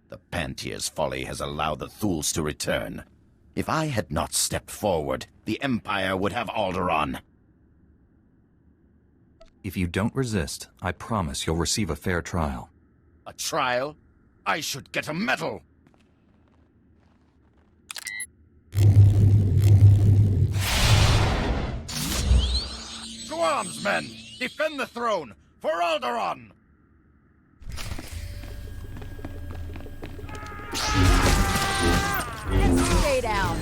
The Pantiers' folly has allowed the Thuls to return. If I had not stepped forward, the Empire would have Alderaan. If you don't resist, I promise you'll receive a fair trial. A trial? I should get a medal! To arms, men! Defend the throne! For Alderaan! Stay down!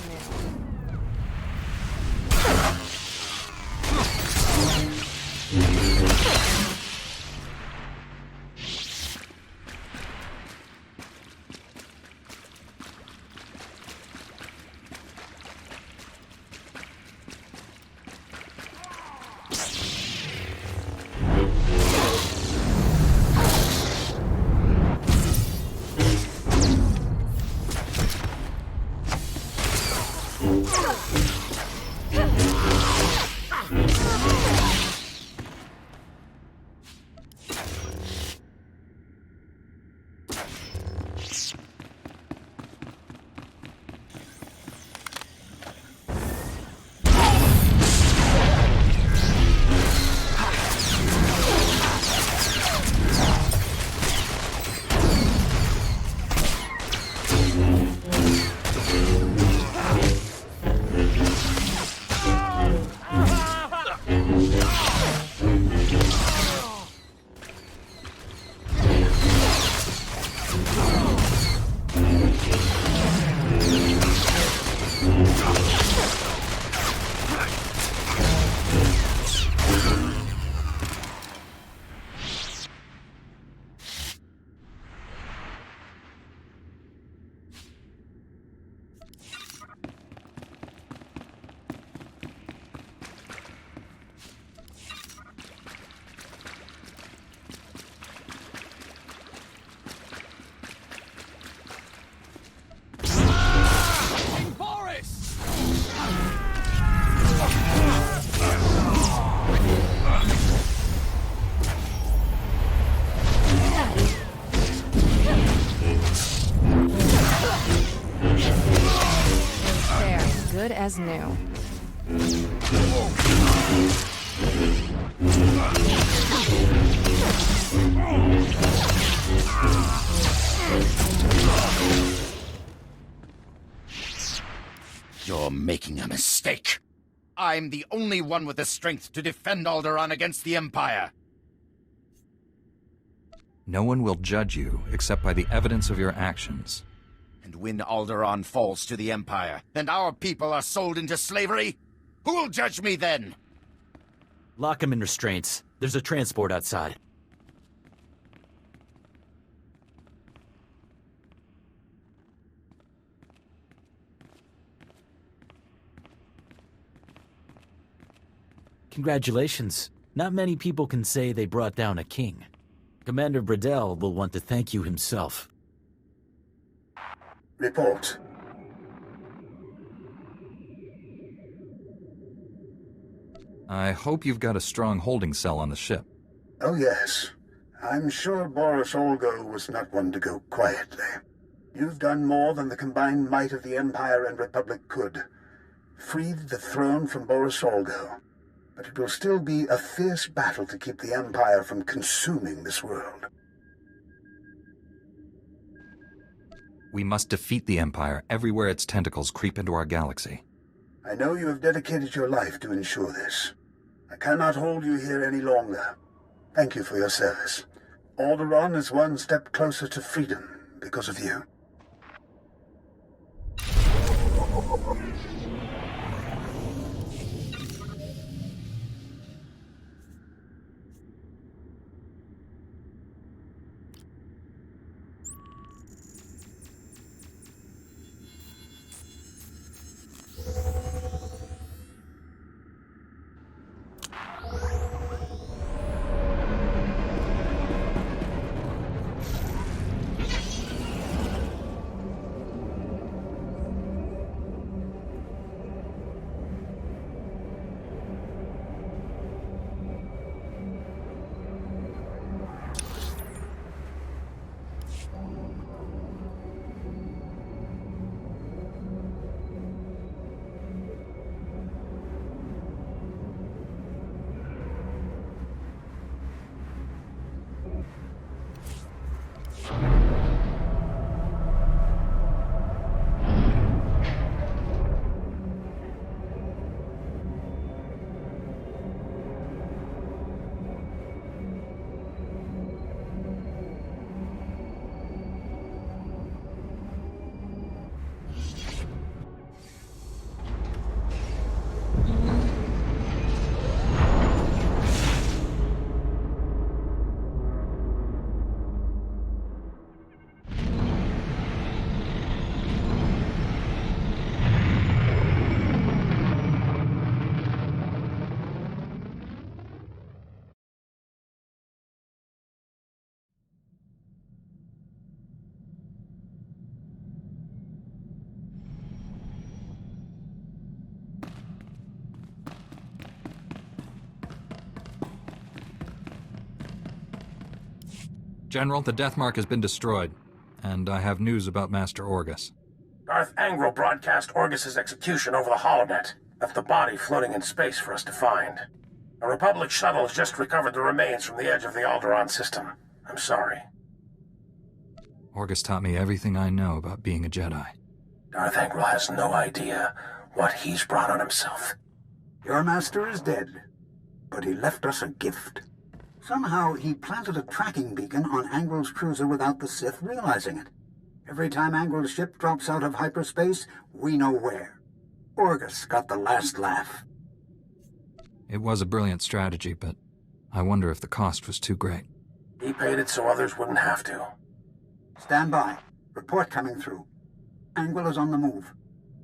new. Good as new. You're making a mistake. I'm the only one with the strength to defend Alderaan against the Empire. No one will judge you except by the evidence of your actions. And when Alderaan falls to the Empire, and our people are sold into slavery, who will judge me then? Lock him in restraints. There's a transport outside. Congratulations. Not many people can say they brought down a king. Commander Bradell will want to thank you himself. Report. I hope you've got a strong holding cell on the ship. Oh, yes. I'm sure Boris Olgo was not one to go quietly. You've done more than the combined might of the Empire and Republic could. Freed the throne from Boris Olgo. But it will still be a fierce battle to keep the Empire from consuming this world. We must defeat the Empire everywhere its tentacles creep into our galaxy. I know you have dedicated your life to ensure this. I cannot hold you here any longer. Thank you for your service. Alderaan is one step closer to freedom because of you. General, the Deathmark has been destroyed, and I have news about Master Orgus. Darth Angral broadcast Orgus's execution over the holonet, left the body floating in space for us to find. A Republic shuttle has just recovered the remains from the edge of the Alderaan system. I'm sorry. Orgus taught me everything I know about being a Jedi. Darth Angral has no idea what he's brought on himself. Your master is dead, but he left us a gift. Somehow he planted a tracking beacon on Angral's cruiser without the Sith realizing it. Every time Angral's ship drops out of hyperspace, we know where. Orgus got the last laugh. It was a brilliant strategy, but I wonder if the cost was too great. He paid it so others wouldn't have to. Stand by. Report coming through. Angral is on the move.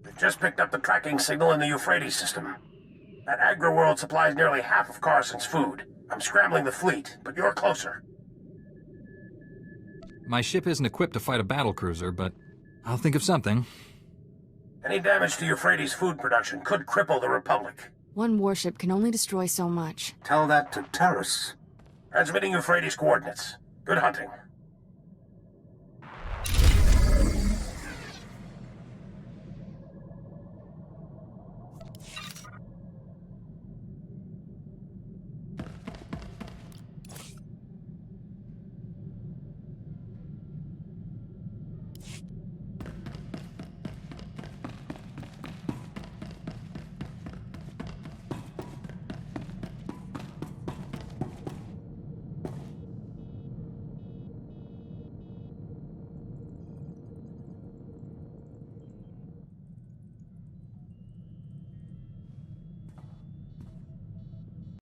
They've just picked up the tracking signal in the Euphrates system. That agri-world supplies nearly half of Carson's food. I'm scrambling the fleet, but you're closer. My ship isn't equipped to fight a battlecruiser, but I'll think of something. Any damage to Euphrates' food production could cripple the Republic. One warship can only destroy so much. Tell that to Terrace. Transmitting Euphrates coordinates. Good hunting.